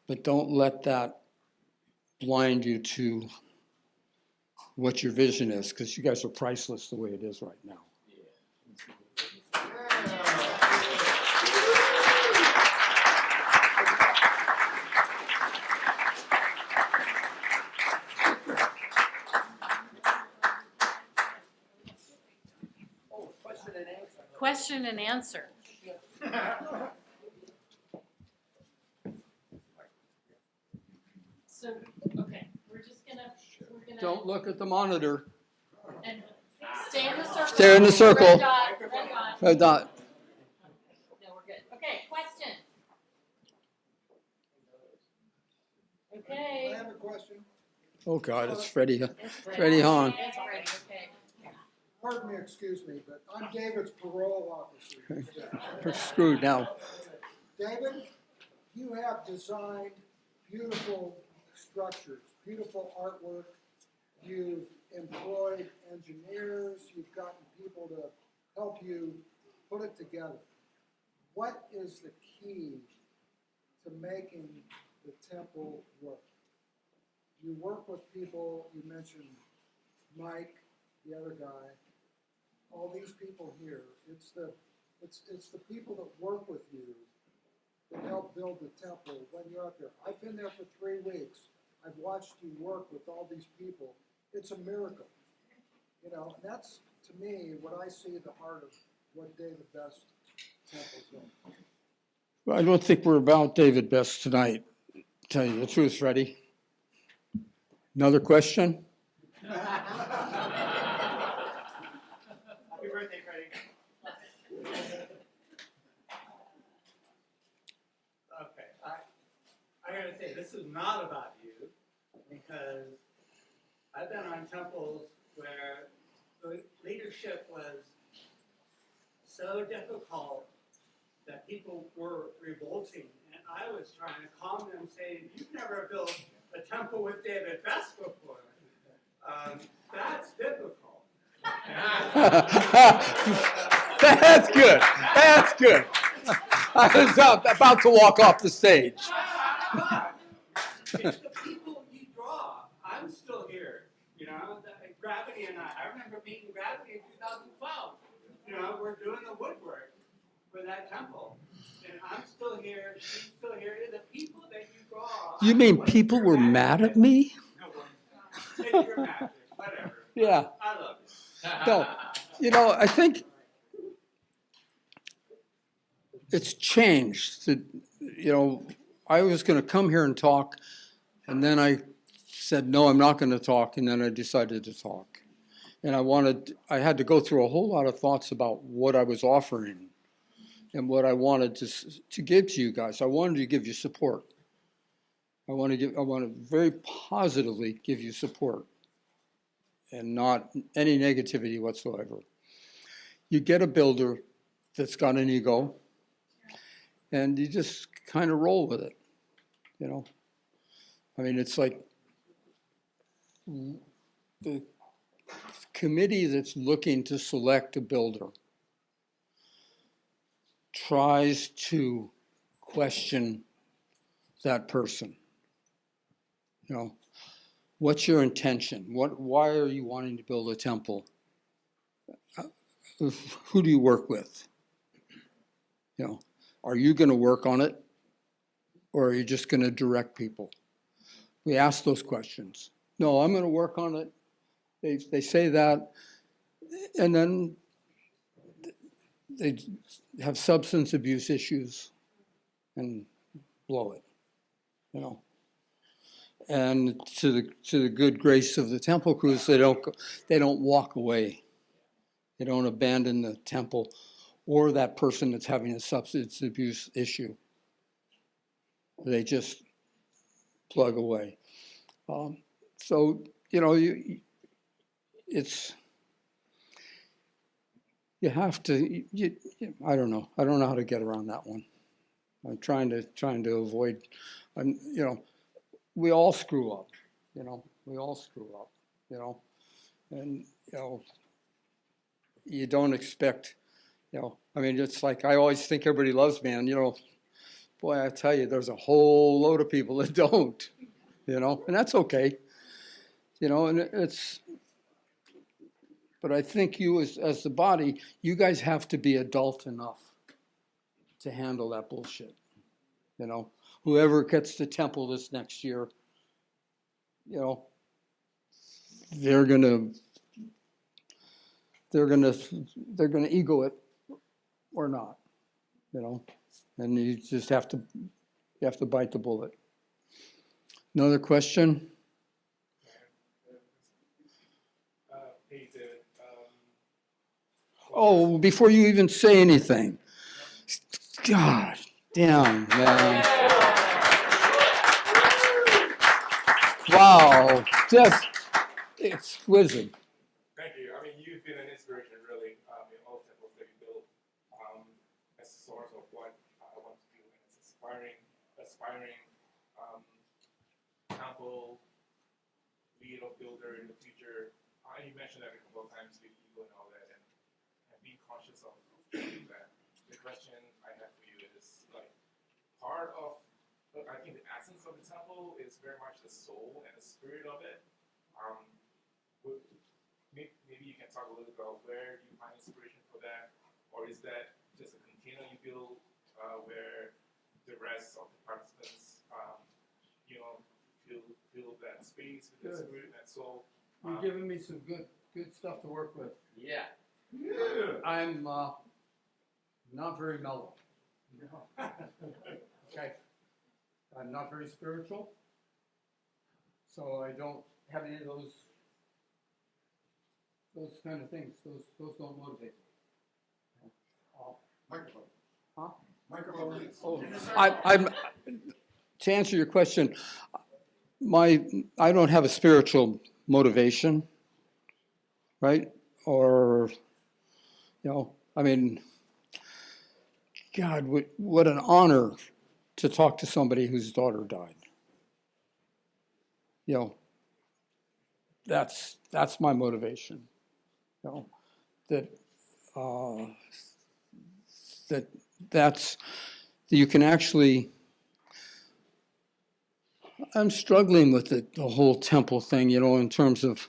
but don't let that blind you to what your vision is, because you guys are priceless the way it is right now. Question and answer. So, okay, we're gonna. Don't look at the monitor. And stay in the circle. Stay in the circle. Red dot, red dot. Red dot. No, we're good. Okay, question. Okay. I have a question. Oh God, it's Freddie. It's Freddie Hahn. It's Freddie, okay. Pardon me, excuse me, but I'm David's parole officer. We're screwed now. David, you have designed beautiful structures, beautiful artwork. You've employed engineers. You've gotten people to help you put it together. What is the key to making the temple work? You work with people, you mentioned Mike, the other guy, all these people here. It's the people that work with you that help build the temple when you're up there. I've been there for 3 weeks. I've watched you work with all these people. It's a miracle. You know, and that's, to me, what I see the heart of what David Best Temple's doing. Well, I don't think we're about David Best tonight, tell you the truth, Freddie. Another question? Happy birthday, Freddie. Okay, I gotta say, this is not about you, because I've been on temples where the leadership was so difficult that people were revolting, and I was trying to calm them, saying, "You've never built a temple with David Best before. That's difficult." That's good. That's good. I was about to walk off the stage. It's the people you draw. I'm still here. You know, Gravity and I remember meeting Gravity in 2012. You know, we're doing the woodwork for that temple. And I'm still here, she's still here. The people that you draw. You mean people were mad at me? No, it's your magic, whatever. Yeah. I love it. No, you know, I think it's changed. You know, I was going to come here and talk, and then I said, no, I'm not going to talk, and then I decided to talk. And I had to go through a whole lot of thoughts about what I was offering and what I wanted to give to you guys. I wanted to give you support. I want to very positively give you support and not any negativity whatsoever. You get a builder that's got an ego, and you just kind of roll with it, you know? I mean, it's like the committee that's looking to select a builder tries to question that person. You know, what's your intention? Why are you wanting to build a temple? Who do you work with? You know, are you going to work on it, or are you just going to direct people? We ask those questions. No, I'm going to work on it. They say that, and then they have substance abuse issues and blow it, you know. And to the good grace of the temple crews, they don't walk away. They don't abandon the temple or that person that's having a substance abuse issue. They just plug away. So, you know, you have to, I don't know how to get around that one. I'm trying to avoid, you know, we all screw up, you know, you know, and, you know, you don't expect, you know, I mean, it's like, I always think everybody loves me, and, you know, boy, I tell you, there's a whole load of people that don't, you know, and that's okay, you know, and but I think you as the body, you guys have to be adult enough to handle that bullshit, you know. Whoever gets the temple this next year, you know, they're gonna ego it or not, you know, and you just have to bite the bullet. Another question? Hey, David. Oh, before you even say anything, God damn, man. Wow, just exquisite. Thank you. I mean, you've been an inspiration, really, in all the temples that you built, as a source of what I want to do, and it's aspiring temple leader, builder in the future. You mentioned that a couple of times with ego and all that, and being conscious of doing that. The question I have for you is, like, part of, I think the essence of the temple is very much the soul and the spirit of it. Maybe you can talk a little about where do you find inspiration for that, or is that just a container you build where the rest of the participants, you know, fill that space with that spirit and that soul? You're giving me some good stuff to work with. Yeah. I'm not very mellow. Okay. I'm not very spiritual, so I don't have any of those kind of things. Those don't motivate me. Microphone. Huh? Microphone. Oh, I'm to answer your question, I don't have a spiritual motivation, right? Or, you know, I mean, God, what an honor to talk to somebody whose daughter died. You know, that's my motivation. You know, that's you can actually. I'm struggling with the whole temple thing, you know, in terms of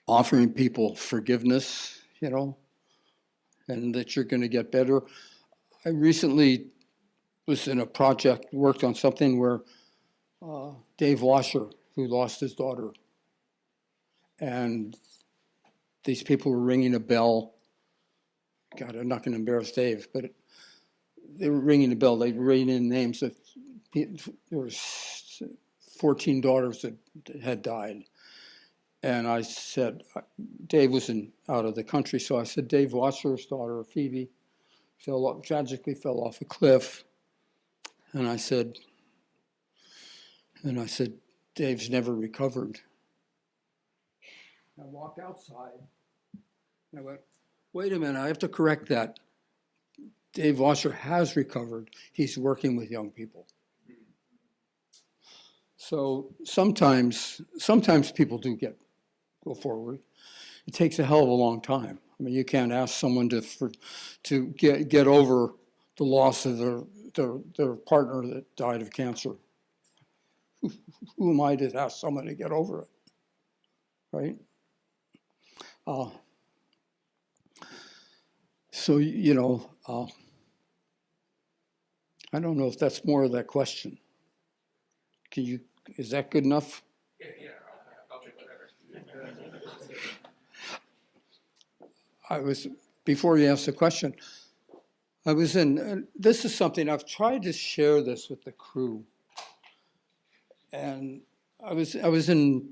offering people forgiveness, you know, and that you're going to get better. I recently was in a project, worked on something where Dave Washer, who lost his daughter, and these people were ringing a bell. God, I'm not going to embarrass Dave, but they were ringing a bell. They were ringing in names of there were 14 daughters that had died. And I said, Dave was out of the country, so I said, Dave Wasser's daughter, Phoebe, tragically fell off a cliff. And I said, Dave's never recovered. I walked outside, and I went, wait a minute, I have to correct that. Dave Wasser has recovered. He's working with young people. So sometimes people do go forward. It takes a hell of a long time. I mean, you can't ask someone to get over the loss of their partner that died of cancer. Who am I to ask someone to get over it, right? So, I don't know if that's more of that question. Is that good enough? Yeah, I'll take whatever. Before you ask the question, this is something, I've tried to share this with the crew. And I was in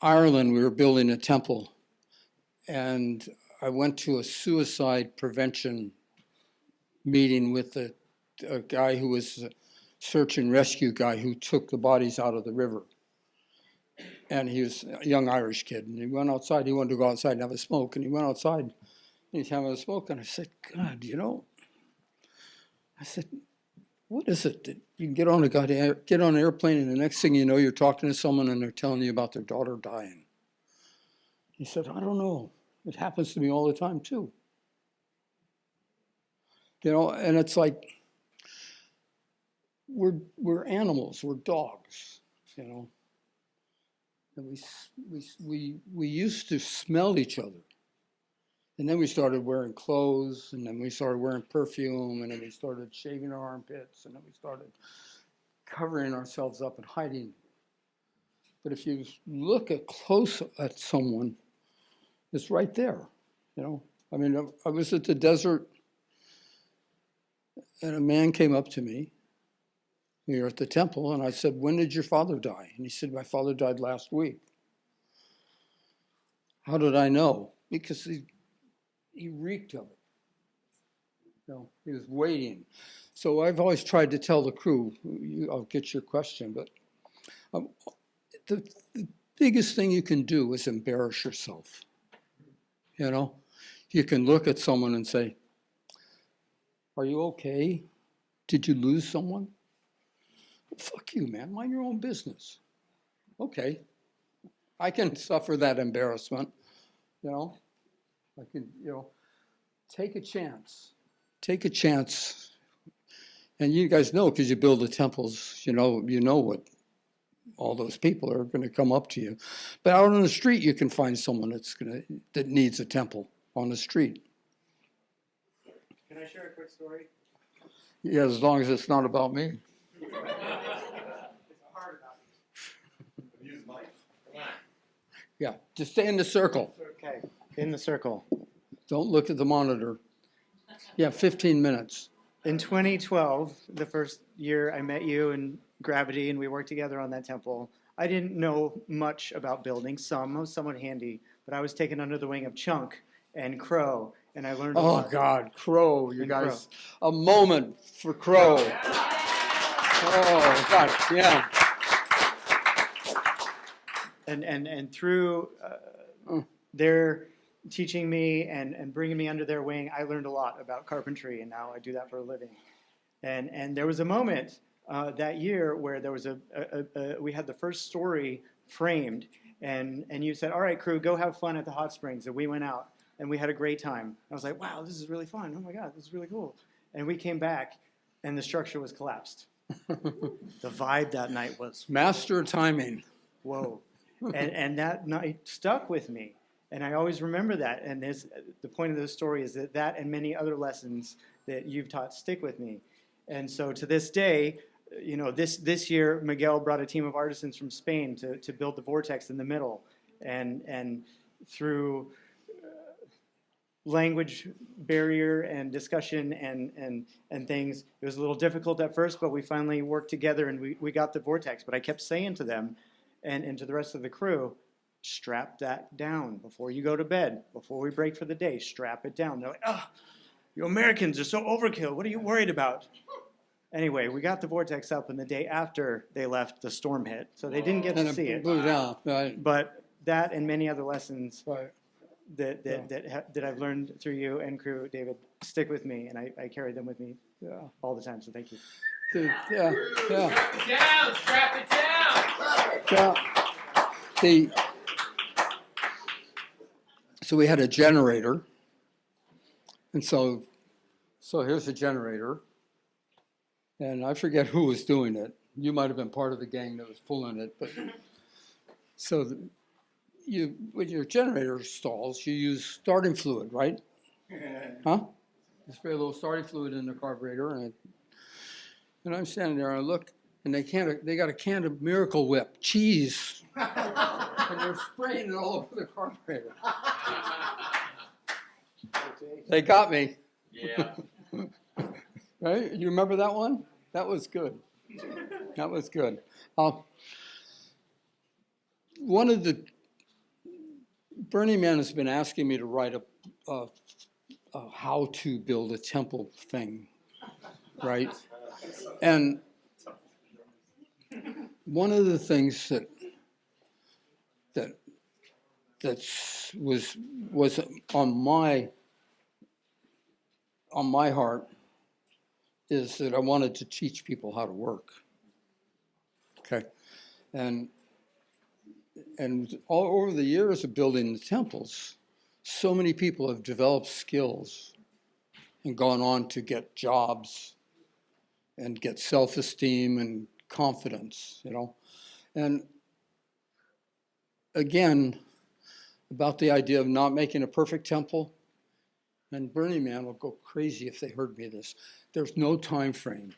Ireland, we were building a temple. And I went to a suicide prevention meeting with a guy who was a search and rescue guy who took the bodies out of the river. And he was a young Irish kid. And he went outside, he wanted to go outside and have a smoke. And he went outside and he's having a smoke. And I said, God, what is it that you can get on an airplane and the next thing you know, you're talking to someone and they're telling you about their daughter dying? He said, I don't know. It happens to me all the time too. And it's like, we're animals, we're dogs, And we used to smell each other. And then we started wearing clothes, and then we started wearing perfume, and then we started shaving our armpits, and then we started covering ourselves up and hiding. But if you look close at someone, it's right there, I mean, I was at the desert, and a man came up to me. We were at the temple, and I said, when did your father die? And he said, my father died last week. How did I know? Because he reeked of it. He was waiting. So I've always tried to tell the crew, I'll get your question, but the biggest thing you can do is embarrass yourself. You can look at someone and say, are you okay? Did you lose someone? Fuck you, man. Mind your own business. Okay. I can suffer that embarrassment. I can, take a chance. Take a chance. And you guys know, because you build the temples, you know what all those people are going to come up to you. But out on the street, you can find someone that needs a temple on the street. Can I share a quick story? Yeah, as long as it's not about me. It's hard about you. Use Mike. Yeah, just stay in the circle. Okay, in the circle. Don't look at the monitor. Yeah, 15 minutes. In 2012, the first year I met you in Gravity and we worked together on that temple, I didn't know much about building. I was somewhat handy, but I was taken under the wing of Chunk and Crow, and I learned a lot. Oh, God, Crow, you And guys. A moment for Crow. Oh, God, yeah. And through their teaching me and bringing me under their wing, I learned a lot about carpentry, and now I do that for a living. And there was a moment that year where there was we had the first story framed, and you said, all right, crew, go have fun at the hot springs. And we went out, and we had a great time. I was like, wow, this is really fun. Oh, my God, this is really cool. And we came back, and the structure was collapsed. The vibe that night was, Master timing. whoa. And that night stuck with me. And I always remember that. And the point of this story is that and many other lessons that you've taught stick with me. And so to this day, this year, Miguel brought a team of artisans from Spain to build the vortex in the middle. And through language barrier and discussion and things, it was a little difficult at first, but we finally worked together and we got the vortex. But I kept saying to them and to the rest of the crew, strap that down before you go to bed, before we break for the day, strap it down. They're like, oh, you Americans are so overkill. What are you worried about? Anyway, we got the vortex up, and the day after they left, the storm hit. So they didn't get to see it. Blew down, right. But that and many other lessons Right. that I've learned through you and crew, David, stick with me, and I carry them with me all the time. So thank you. Yeah. Strap it down. Strap it down. Yeah. So we had a generator. And so here's the generator. And I forget who was doing it. You might have been part of the gang that was pulling it. But so when your generator stalls, you use starting fluid, right? Huh? You spray a little starting fluid in the carburetor, and I'm standing there and I look, and they got a can of Miracle Whip cheese, and they're spraying it all over the carburetor. They got me. Yeah. Right? You remember that one? That was good. That was good. One of the Burning Man has been asking me to write a how to build a temple thing, right? And one of the things that was on my heart is that I wanted to teach people how to work. Okay, and all over the years of building the temples, so many people have developed skills and gone on to get jobs and get self-esteem and confidence, you know. And again, about the idea of not making a perfect temple, and Burning Man will go crazy if they heard me this. There's no time frame.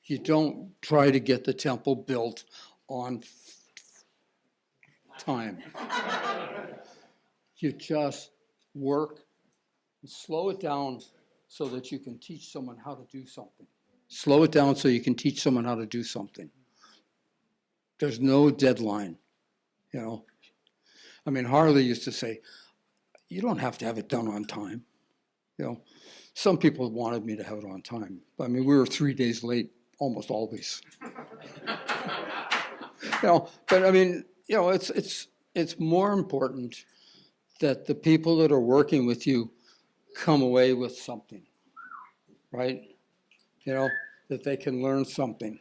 You don't try to get the temple built on time. You just work and slow it down so that you can teach someone how to do something. Slow it down so you can teach someone how to do something. There's no deadline, you know. I mean, Harley used to say, you don't have to have it done on time. You know, some people wanted me to have it on time. But I mean, we were 3 days late almost always. You know, but I mean, you know, it's more important that the people that are working with you come away with something, right? You know, that they can learn something.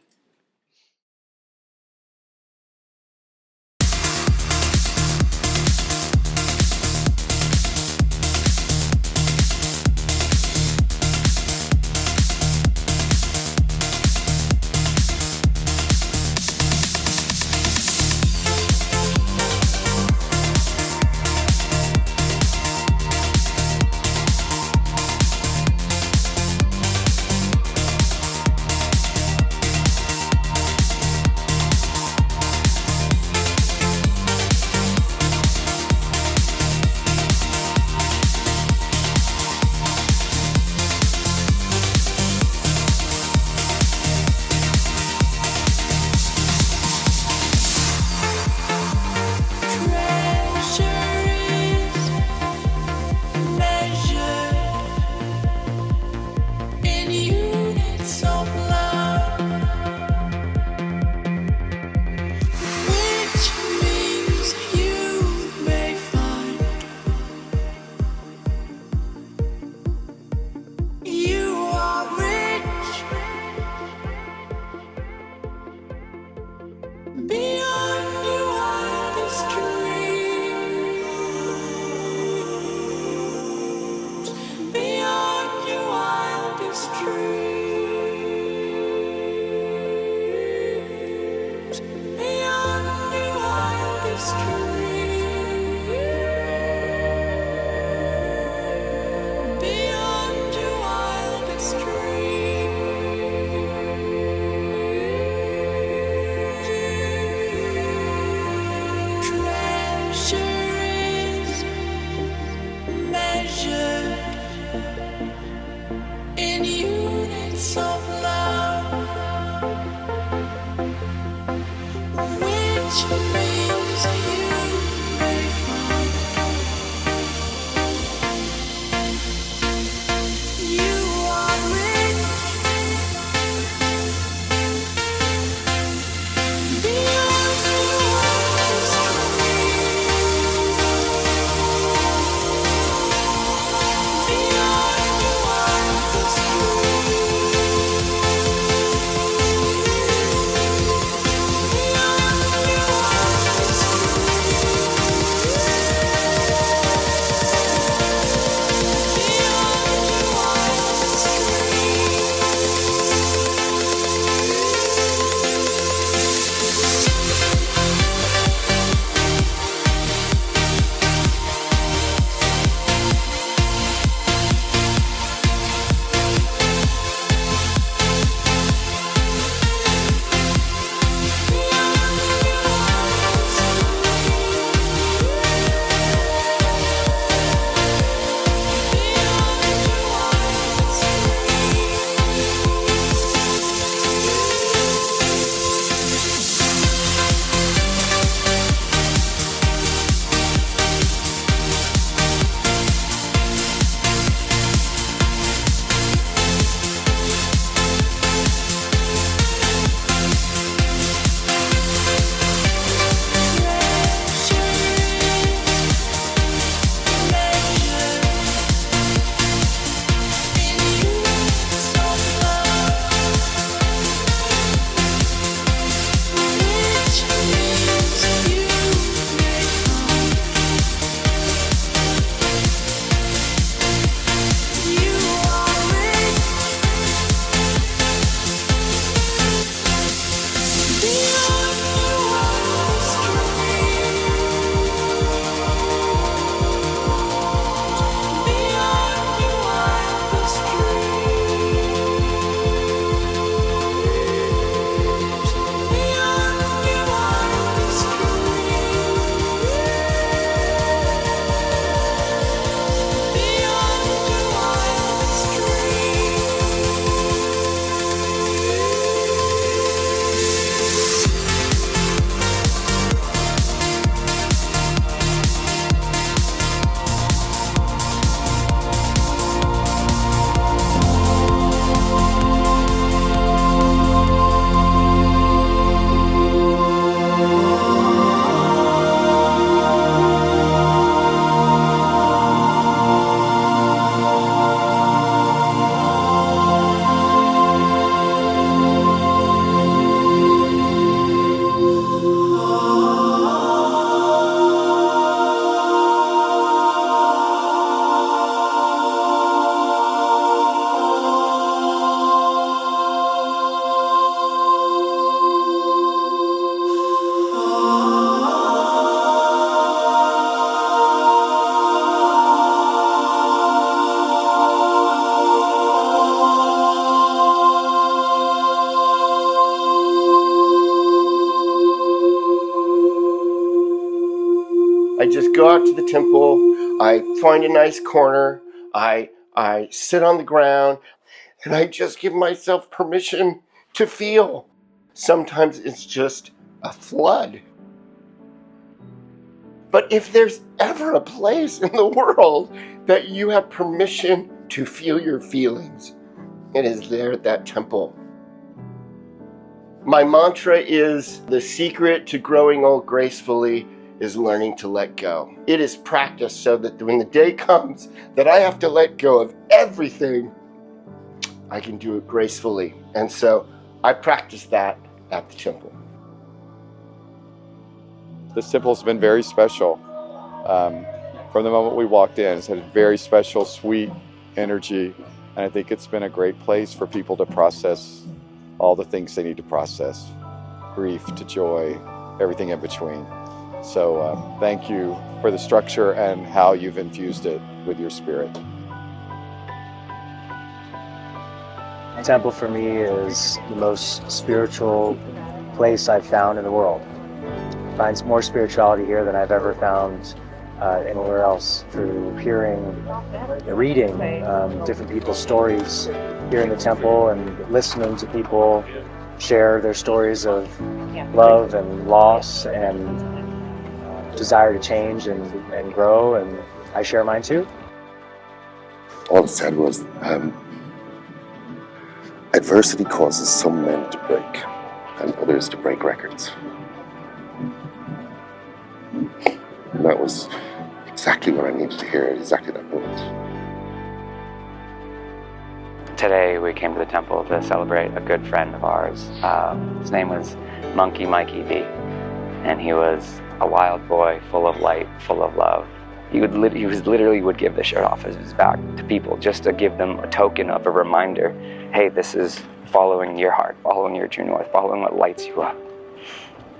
just go out to the temple, I find a nice corner, I sit on the ground, and I just give myself permission to feel. Sometimes it's just a flood. But if there's ever a place in the world that you have permission to feel your feelings, it is there at that temple. My mantra is, the secret to growing old gracefully is learning to let go. It is practice so that when the day comes that I have to let go of everything, I can do it gracefully. And so I practice that at the temple. This temple has been very special. From the moment we walked in, it's had a very special, sweet energy. And I think it's been a great place for people to process all the things they need to process. Grief to joy, everything in between. So thank you for the structure and how you've infused it with your spirit. The temple for me is the most spiritual place I've found in the world. I find more spirituality here than I've ever found anywhere else, through hearing, reading different people's stories here in the temple and listening to people share their stories of love and loss and desire to change and grow, and I share mine too. All it said was, adversity causes some men to break and others to break records. And that was exactly what I needed to hear at exactly that moment. Today we came to the temple to celebrate a good friend of ours. His name was Monkey Mikey D, and he was a wild boy, full of light, full of love. He literally would give the shirt off his back to people just to give them a token of a reminder. Hey, this is following your heart, following your true north, following what lights you up.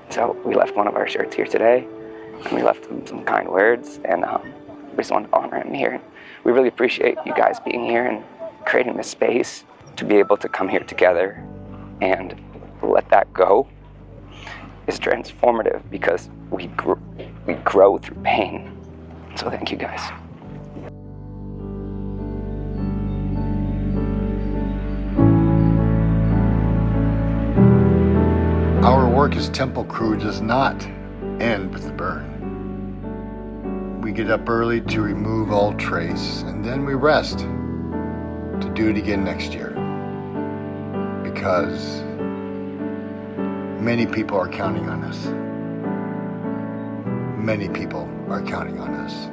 So we left one of our shirts here today, and we left him some kind words, and we just wanted to honor him here. We really appreciate you guys being here and creating this space to be able to come here together and let that go is transformative, because we grow through pain. So thank you guys. Our work as temple crew does not end with the burn. We get up early to remove all trace, and then we rest to do it again next year. Because many people are counting on us. Many people are counting on us.